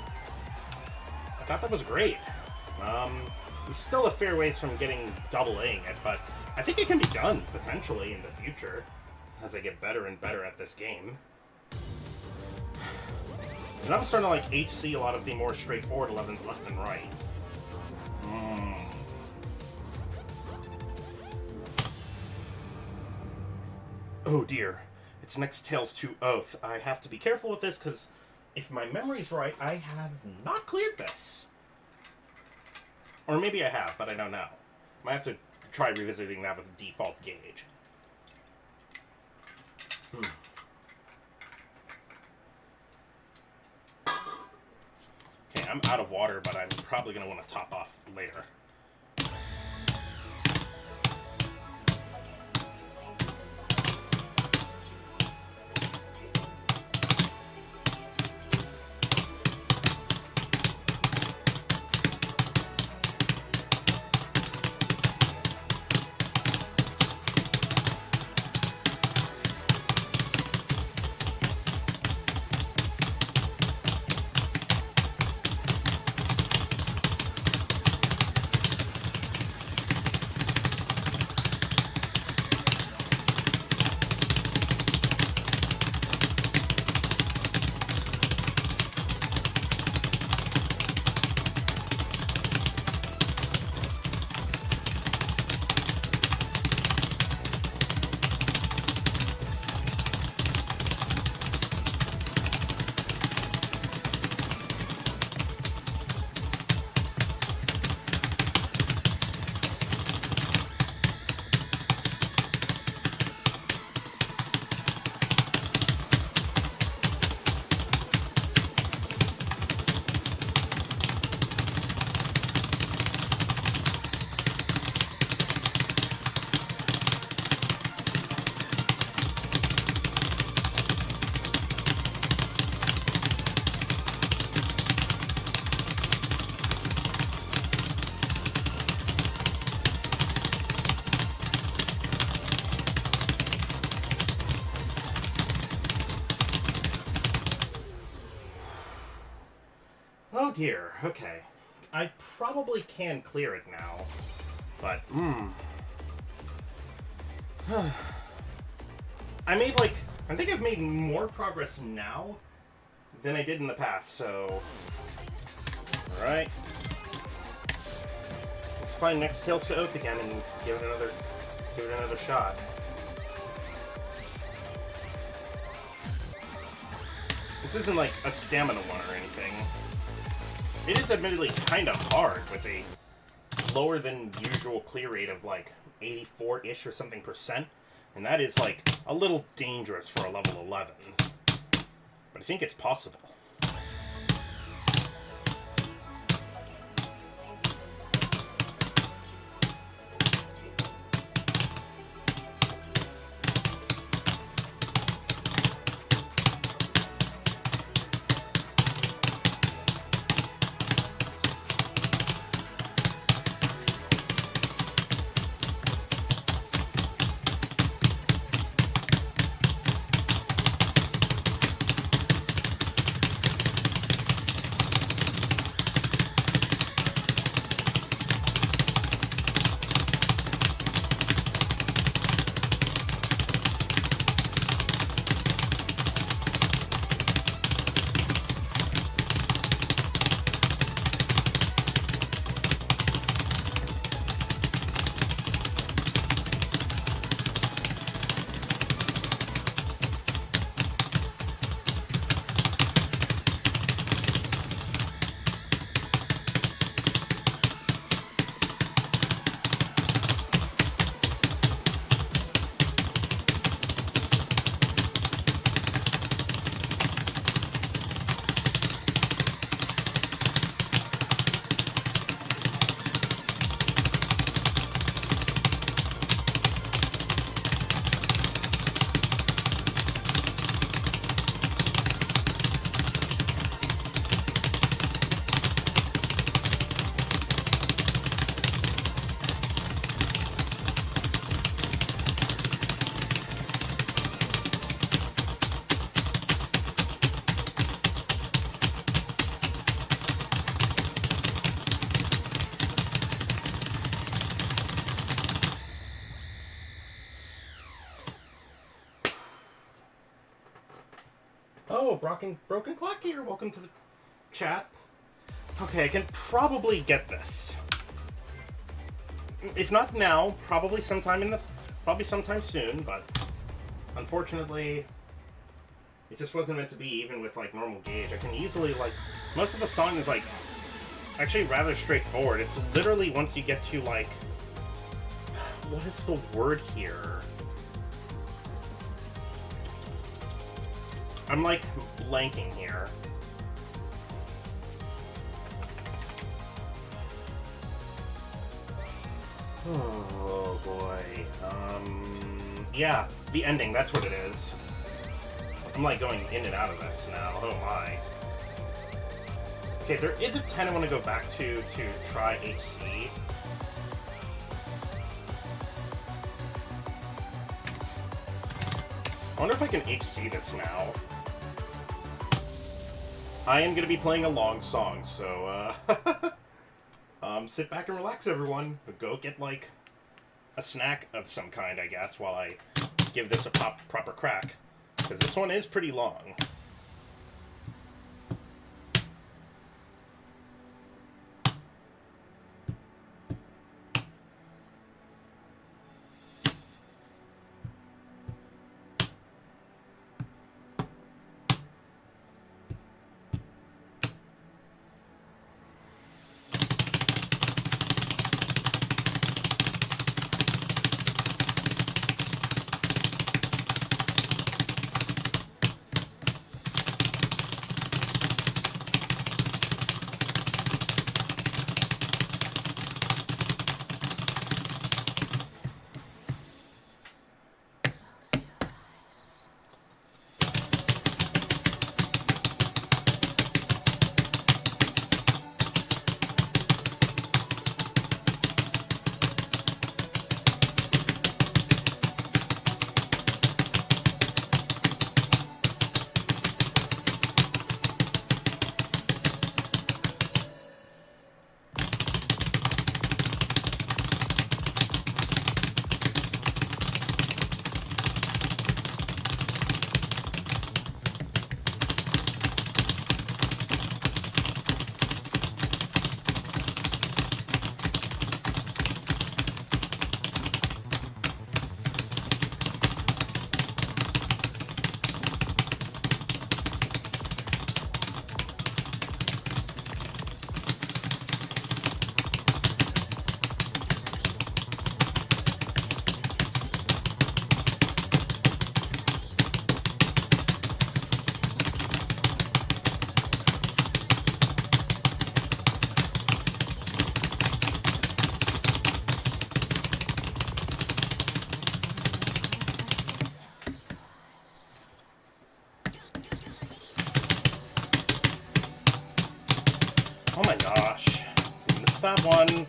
S1: I thought that was great. It's still a fair ways from getting double Aing it, but I think it can be done, potentially, in the future, as I get better and better at this game. And I'm starting to, like, HC a lot of the more straightforward 11s left and right. Oh dear, it's next Tales to Oath. I have to be careful with this, because if my memory's right, I have not cleared this. Or maybe I have, but I don't know. Might have to try revisiting that with default gauge. Okay, I'm out of water, but I'm probably going to want to top off later. Oh dear, okay. I probably can clear it now, but, I think I've made more progress now than I did in the past, so... Alright. Let's find Next Tales to Oath again and give it another shot. This isn't like a stamina one or anything. It is admittedly kind of hard with a lower than usual clear rate of like 84-ish or something %. And that is like a little dangerous for a level 11. But I think it's possible. Oh, Broken Clock here. Welcome to the chat. Okay, I can probably get this. If not now, probably sometime soon, but unfortunately, it just wasn't meant to be even with like normal gauge. I can easily most of the song is like actually rather straightforward. It's literally once you get to like, what is the word here? I'm like blanking here. Oh boy. Yeah, the ending, that's what it is. I'm like going in and out of this now, oh my. Okay, there is a 10 I want to go back to try HC. I wonder if I can HC this now. I am going to be playing a long song, so, sit back and relax, everyone. Go get, like, a snack of some kind, I guess, while I give this a proper crack. Because this one is pretty long. Oh my gosh. Missed that one.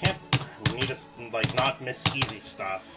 S1: Can't need to, like, not miss easy stuff.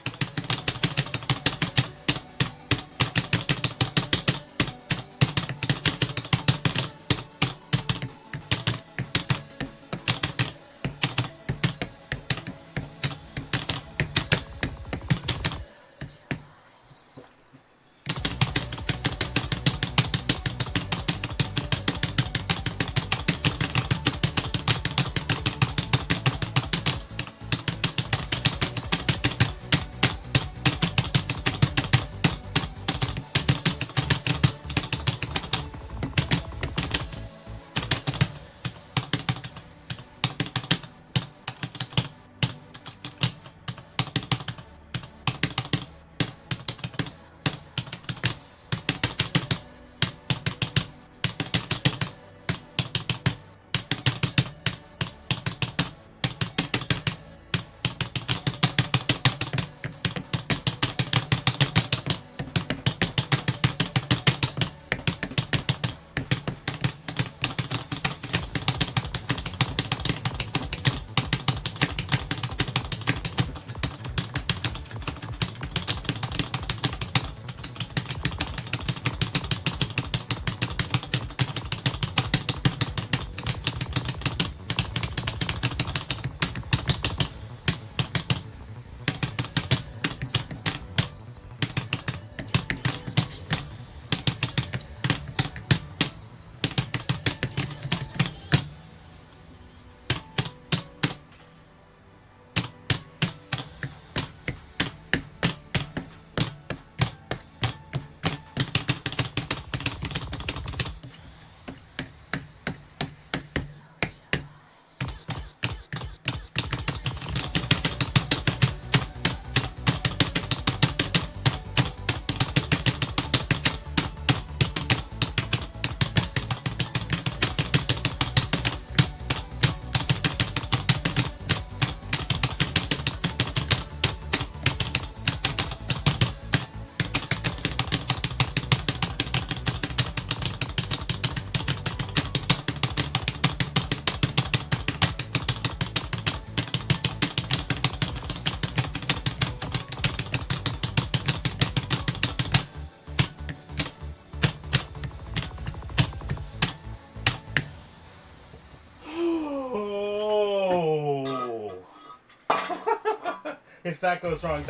S1: If that goes wrong,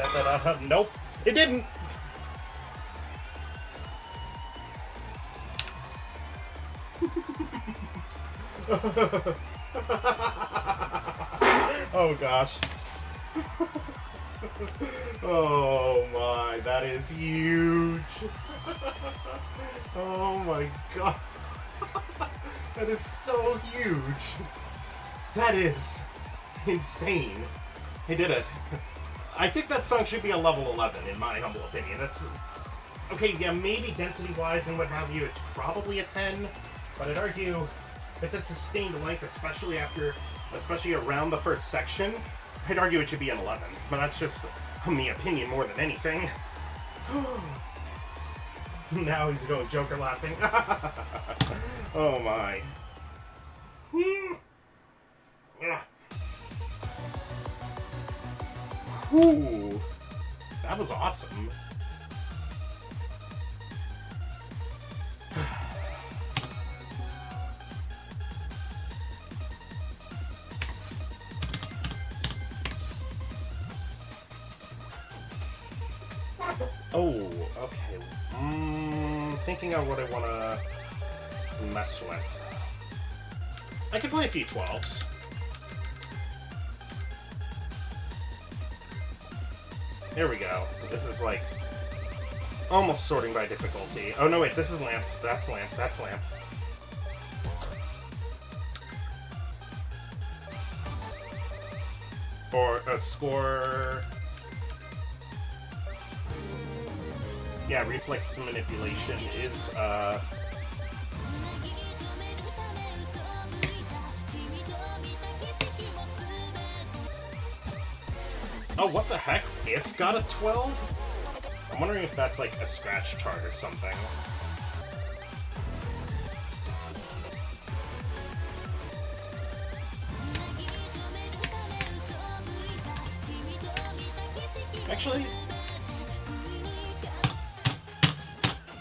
S1: nope, it didn't. Oh gosh. Oh my, that is huge. Oh my god. That is so huge. That is insane. He did it. I think that song should be a level 11, in my humble opinion. That's okay. Yeah, maybe density-wise and what have you, it's probably a 10. But I'd argue that the sustained length, especially around the first section, I'd argue it should be an 11. But that's just the opinion more than anything. Now he's going Joker laughing. Oh my. Whew. That was awesome. Oh, okay. Thinking of what I want to mess with. I could play a few 12s. There we go. This is like almost sorting by difficulty. Oh no, wait, this is lamp. That's lamp. That's lamp. Or a score. Yeah, reflex manipulation is oh, what the heck? If got a 12? I'm wondering if that's like a scratch chart or something. Actually,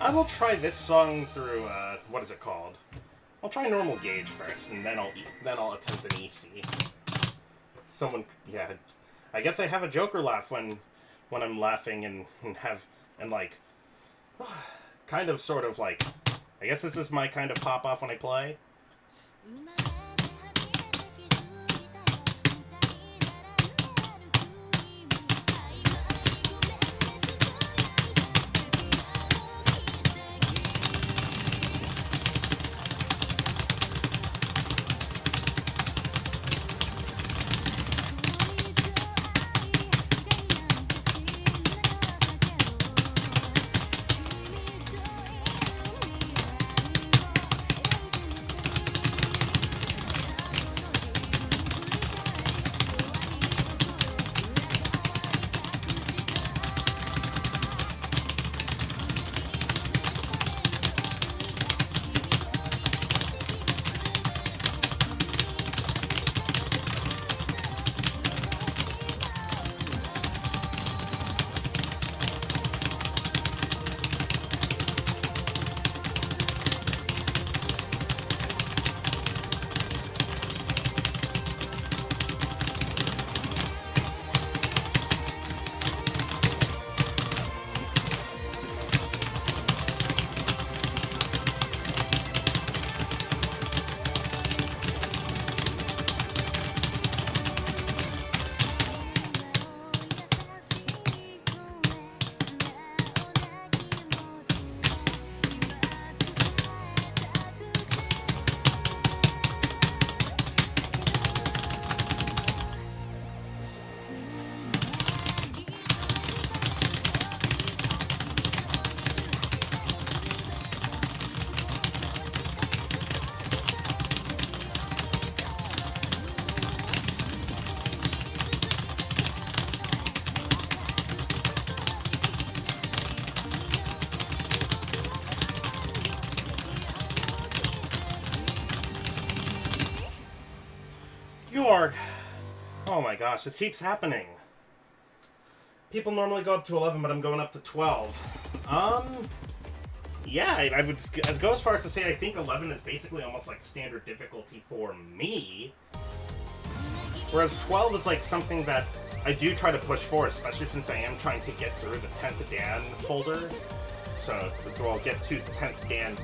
S1: I will try this song through, what is it called? I'll try normal gauge first, and then I'll attempt an EC. Yeah, I guess I have a Joker laugh when I'm laughing and like, kind of, sort of like, I guess this is my kind of pop off when I play. Oh my gosh, this keeps happening. People normally go up to 11, but I'm going up to 12. Yeah, I would go as far as to say I think 11 is basically almost like standard difficulty for me. Whereas 12 is like something that I do try to push for, especially since I am trying to get through the 10th Dan folder. So, I'll get to the 10th Dan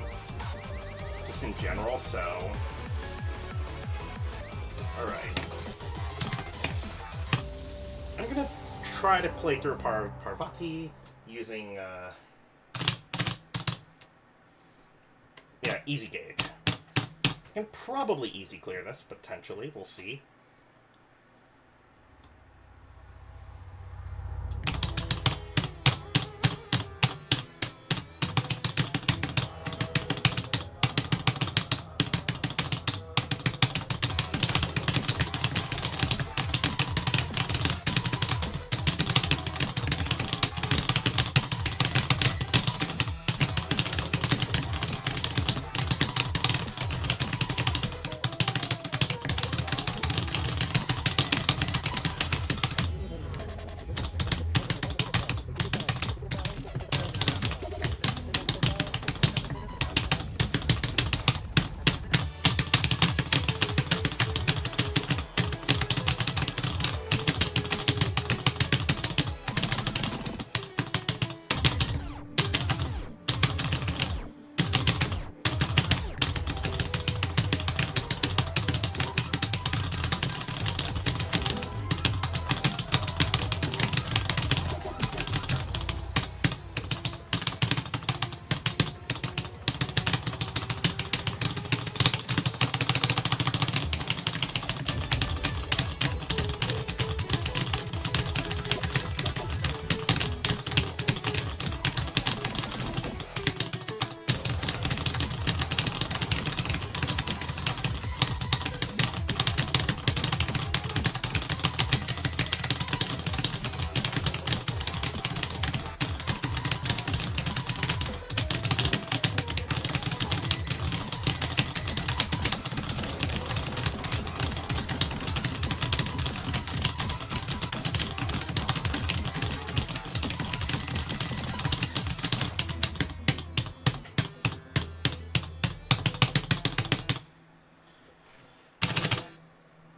S1: just in general, so... Alright. I'm gonna try to play through Parvati using, yeah, easy gauge. I can probably easy clear this, potentially. We'll see.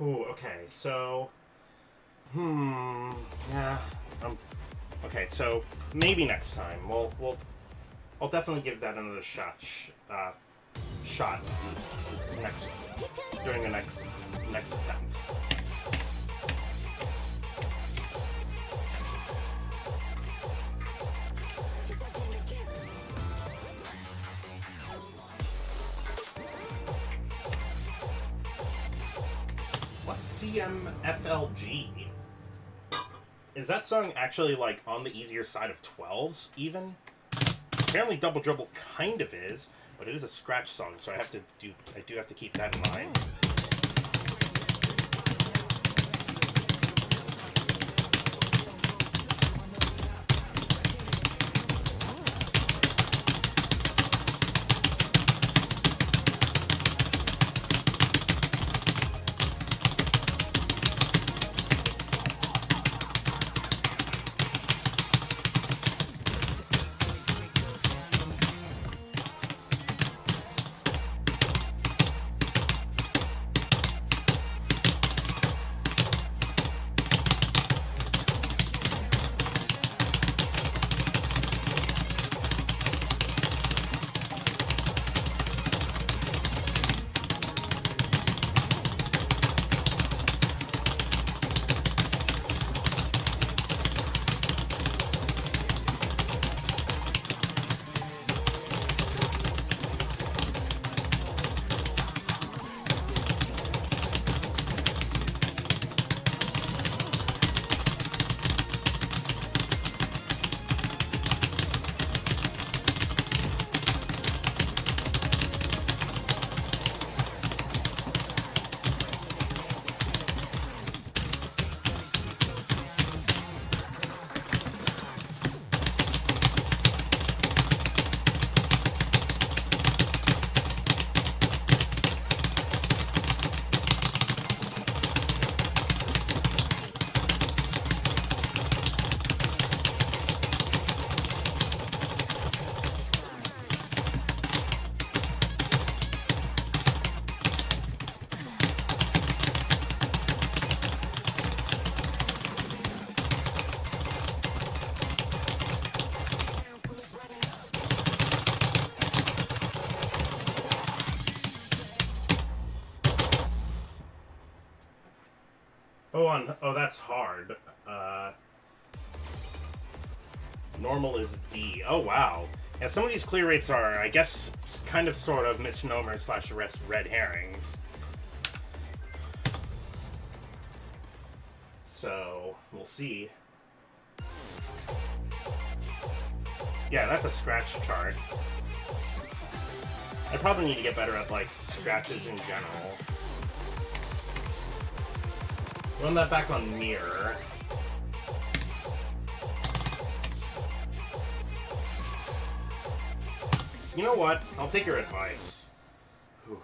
S1: Ooh, okay, so... yeah, okay, so maybe next time. I'll definitely give that another shot. During the next attempt. What's CMFLG? Is that song actually, like, on the easier side of 12s, even? Apparently Double Dribble kind of is, but it is a scratch song, so I do have to keep that in mind. Oh, that's hard. Normal is D. Oh, wow. Yeah, some of these clear rates are, I guess, kind of sort of misnomers / red herrings. So, we'll see. Yeah, that's a scratch chart. I probably need to get better at, like, scratches in general. Run that back on mirror. You know what? I'll take your advice. Whew.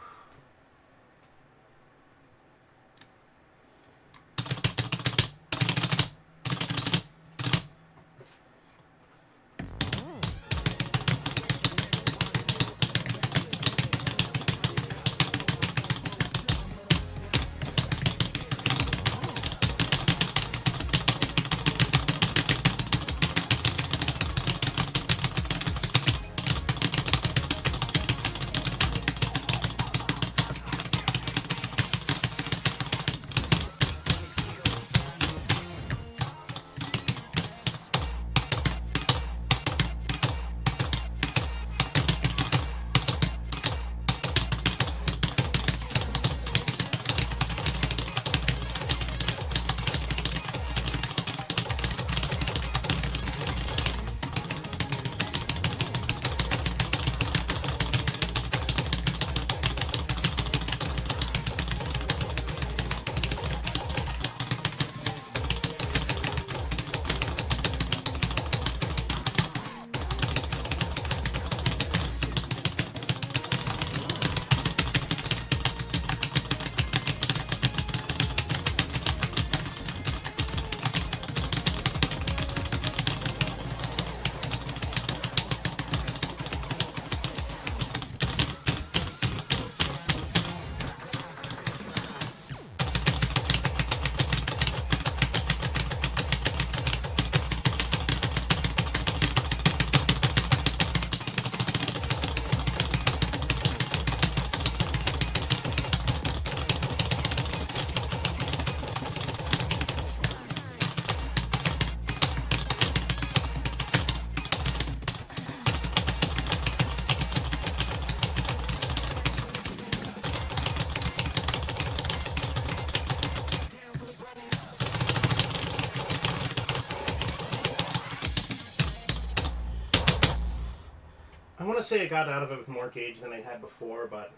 S1: say I got out of it with more gauge than I had before, but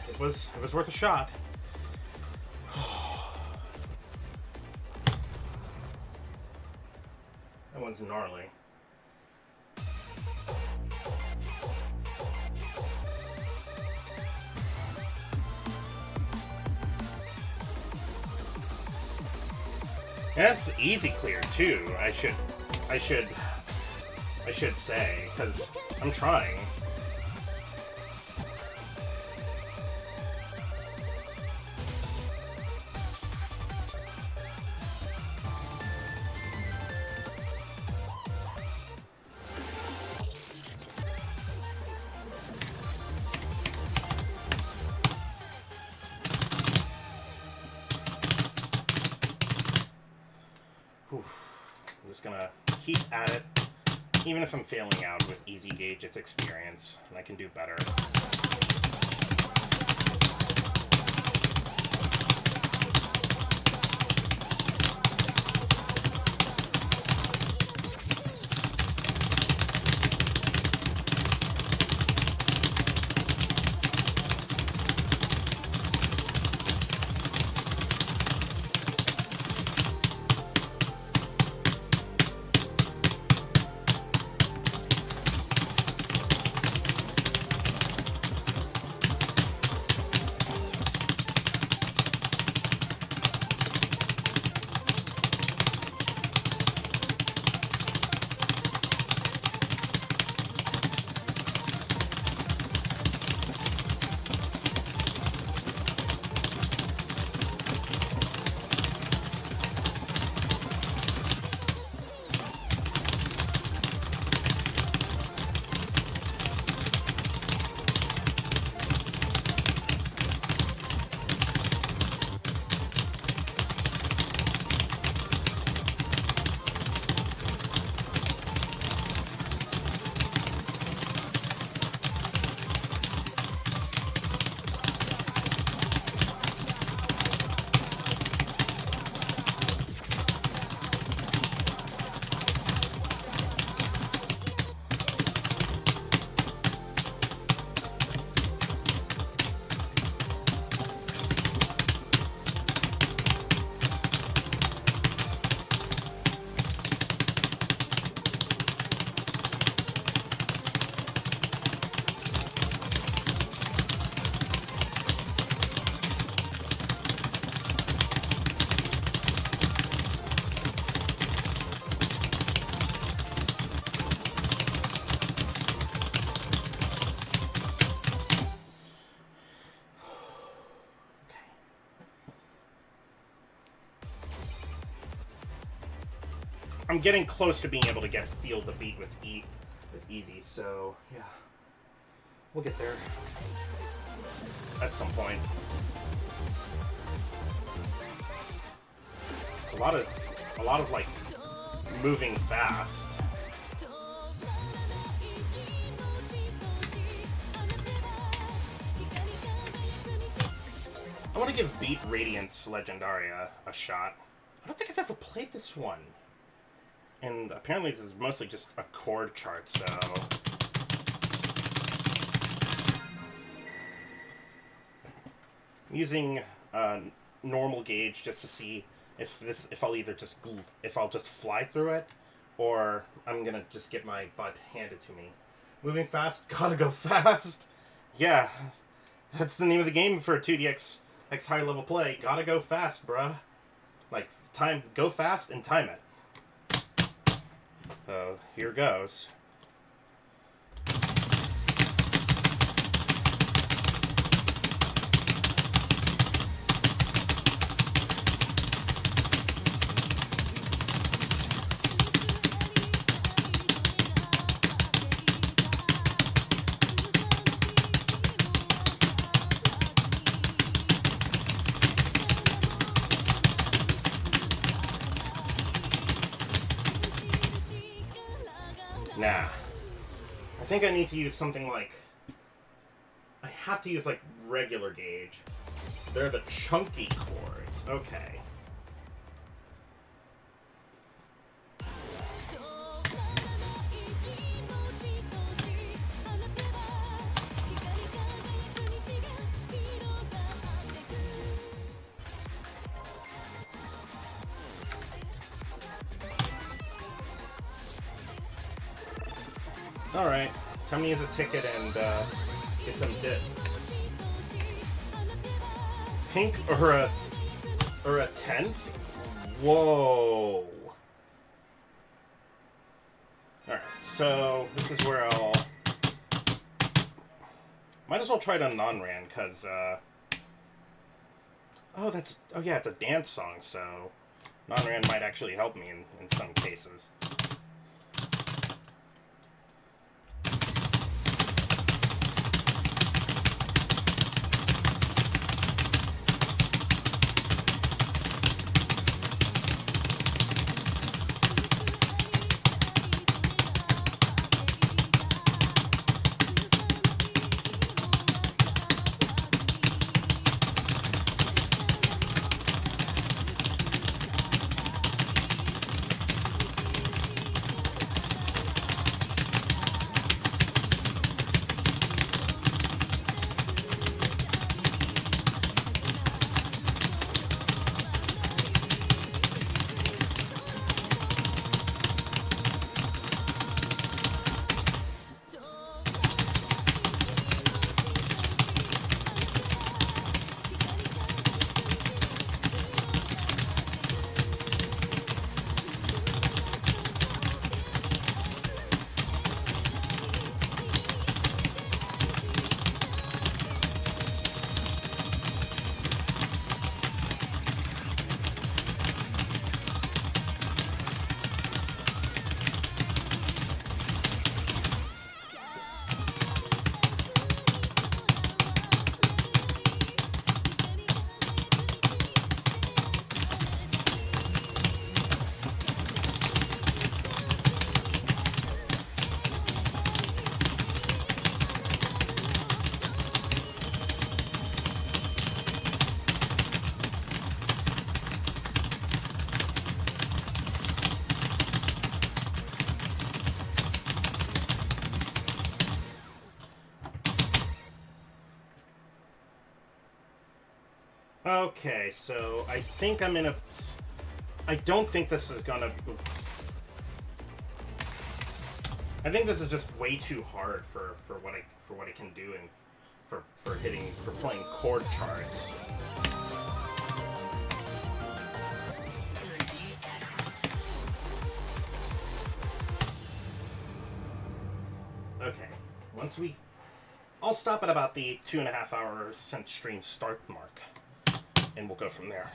S1: it was worth a shot. That one's gnarly. That's easy clear too. I should say, because I'm trying. I'm just gonna keep at it. Even if I'm failing out with easy gauge, it's experience, and I can do better. I'm getting close to being able to feel the beat with easy, so yeah, we'll get there at some point. A lot of like moving fast. I want to give Beat Radiance Legendaria a shot. I don't think I've ever played this one. And apparently this is mostly just a chord chart, so... I'm using normal gauge just to see if I'll just fly through it, or I'm gonna just get my butt handed to me. Moving fast, gotta go fast! Yeah, that's the name of the game for 2DX X high level play. Gotta go fast, bruh. Like, go fast and time it. So, here goes. Nah. I think I need to use something like... I have to use, like, regular gauge. They're the chunky chords. Okay. Alright, time to use a ticket and get some discs. Pink or a 10th? Whoa. Alright, so this is where I'll... Might as well try it on non-ran, because, oh, yeah, it's a dance song, so non-ran might actually help me in some cases. Okay, so I think I'm in a... I don't think this is gonna... I think this is just way too hard for what I can do and for playing chord charts. Okay, once we... I'll stop at about the 2.5 hour since stream start mark, and we'll go from there.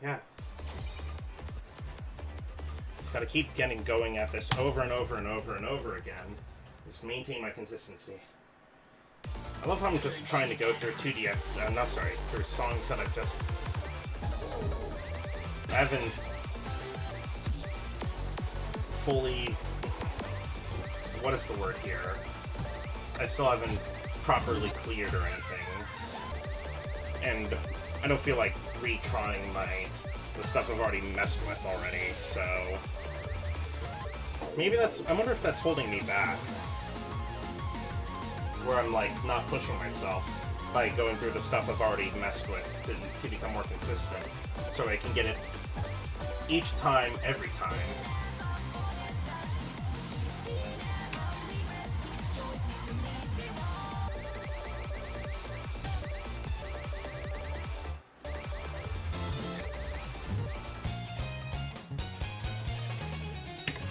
S1: Yeah. Just gotta keep going at this over and over and over and over again. Just maintain my consistency. I love how I'm just trying to go through through songs that I haven't fully, what is the word here? I still haven't properly cleared or anything. And I don't feel like retrying the stuff I've already messed with already, so maybe I wonder if that's holding me back. Where I'm like not pushing myself by going through the stuff I've already messed with to become more consistent, so I can get it each time, every time.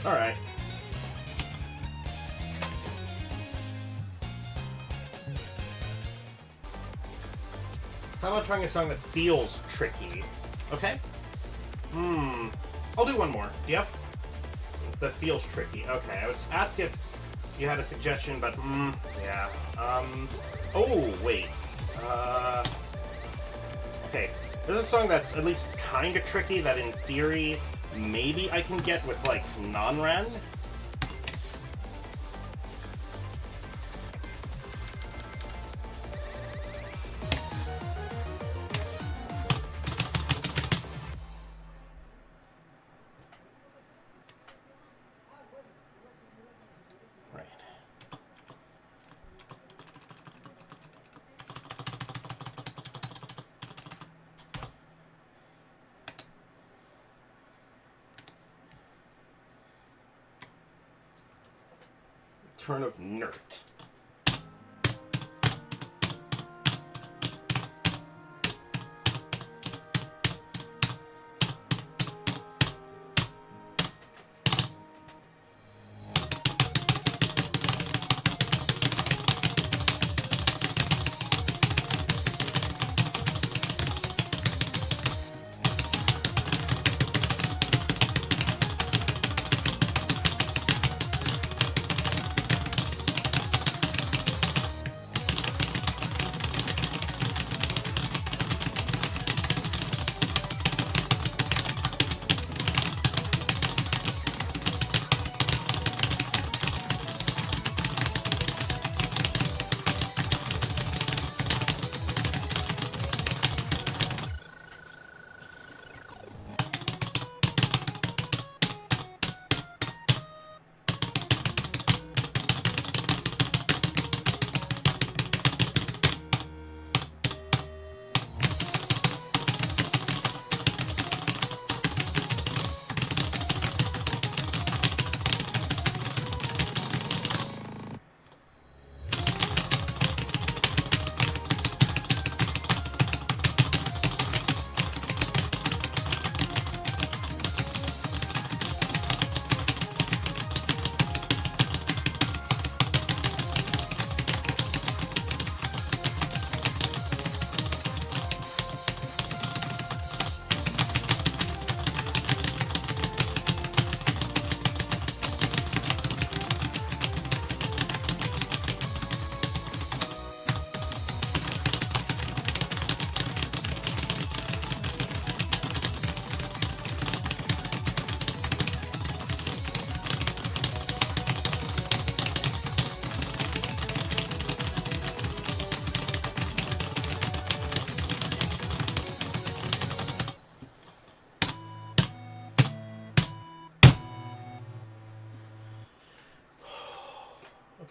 S1: All right. How about trying a song that feels tricky? Okay. I'll do one more. Yep. That feels tricky. Okay, I was asked if you had a suggestion, but yeah. Oh wait. Okay. This is a song that's at least kind of tricky. That in theory, maybe I can get with like non-ren. Turn of Nert.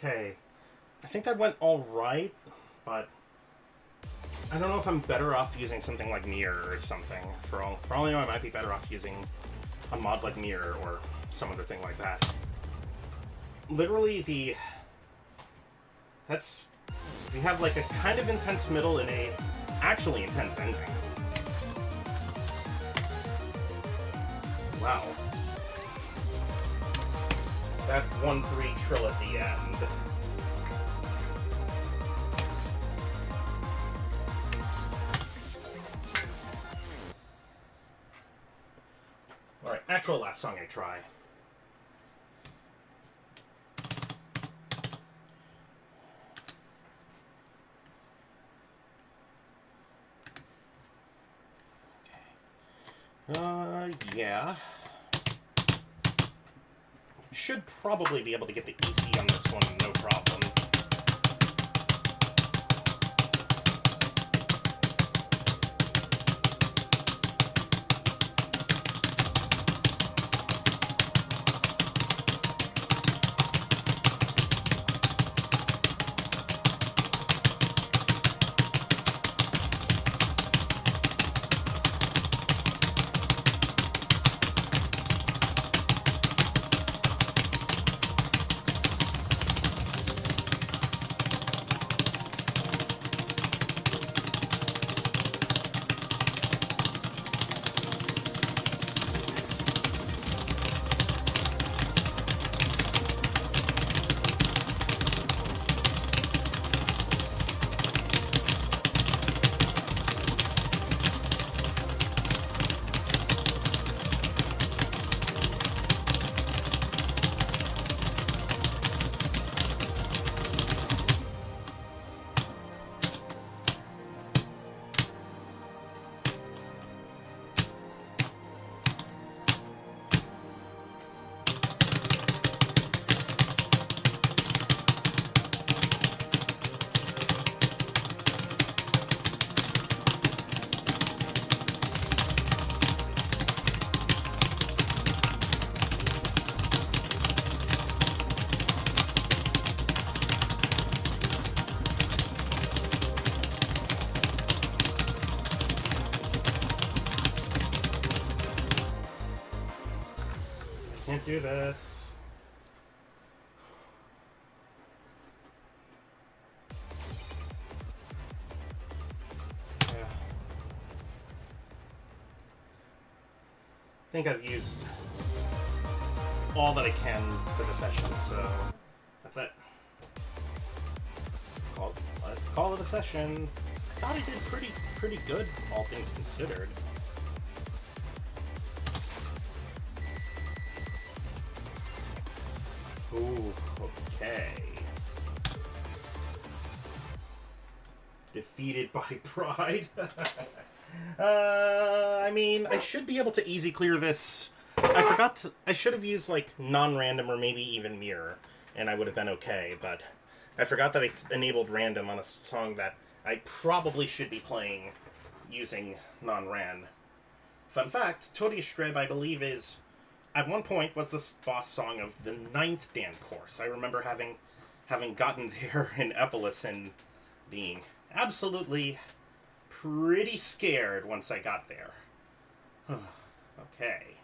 S1: Okay, I think that went all right, but I don't know if I'm better off using something like Mirror or something. For all I know, I might be better off using a mod like Mirror or some other thing like that. Literally, we have like a kind of intense middle and a actually intense ending. Wow. That 1-3 trill at the end. actual last song I try. Yeah. Should probably be able to get the EC on this one, no problem. Can't do this. Yeah. I think I've used all that I can for the session, so that's it. Let's call it a session. I thought I did pretty good, all things considered. Ooh, okay. Defeated by pride. I mean, I should be able to easy clear this. I should have used, like, non-random or maybe even mirror, and I would have been okay, but I forgot that I enabled random on a song that I probably should be playing using non-ran. Fun fact, Touhou Streb, I believe, is... at one point was the boss song of the 9th Dan course. I remember having gotten there in EPOLIS and being absolutely pretty scared once I got there. Okay.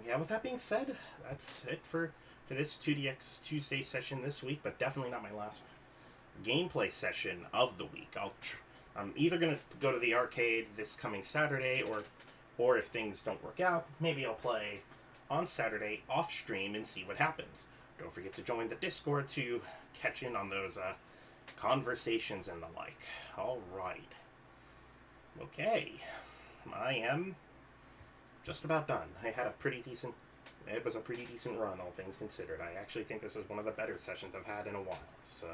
S1: Yeah, with that being said, that's it for this 2DX Tuesday session this week, but definitely not my last gameplay session of the week. I'm either going to go to the arcade this coming Saturday, or if things don't work out, maybe I'll play on Saturday off stream and see what happens. Don't forget to join the Discord to catch in on those conversations and the like. Alright. Okay. I am just about done. I had it was a pretty decent run, all things considered. I actually think this was one of the better sessions I've had in a while. So,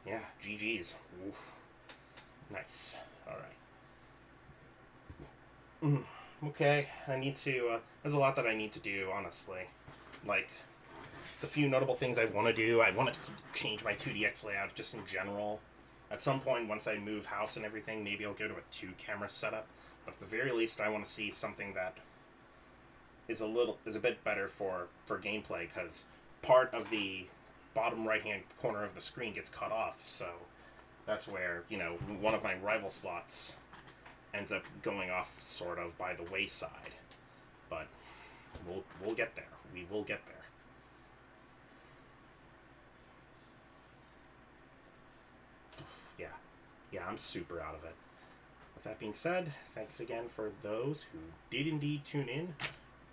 S1: yeah, GG's. Oof. Nice. Alright. Okay, I need to, there's a lot that I need to do, honestly. Like, the few notable things I want to do, I want to change my 2DX layout just in general. At some point, once I move house and everything, maybe I'll go to a 2-camera setup. But at the very least, I want to see something that is a bit better for gameplay, because part of the bottom right-hand corner of the screen gets cut off, so that's where, you know, one of my rival slots ends up going off sort of by the wayside. But we'll get there. We will get there. Yeah, I'm super out of it. With that being said, thanks again for those who did indeed tune in.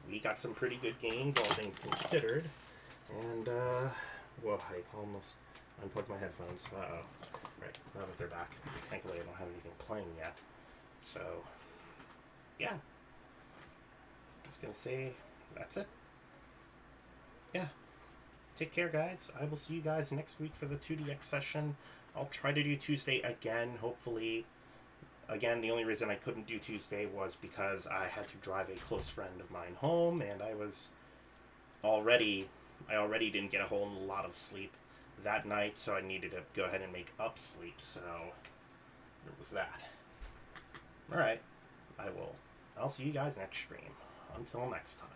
S1: We got some pretty good games, all things considered. And, whoa, I almost unplugged my headphones. Uh-oh. Right, now that they're back. Thankfully, I don't have anything playing yet. So, yeah. Just gonna say that's it. Yeah. Take care, guys. I will see you guys next week for the 2DX session. I'll try to do Tuesday again, hopefully. Again, the only reason I couldn't do Tuesday was because I had to drive a close friend of mine home, and I already didn't get a whole lot of sleep that night, so I needed to go ahead and make up sleep, so it was that. Alright, I'll see you guys next stream. Until next time.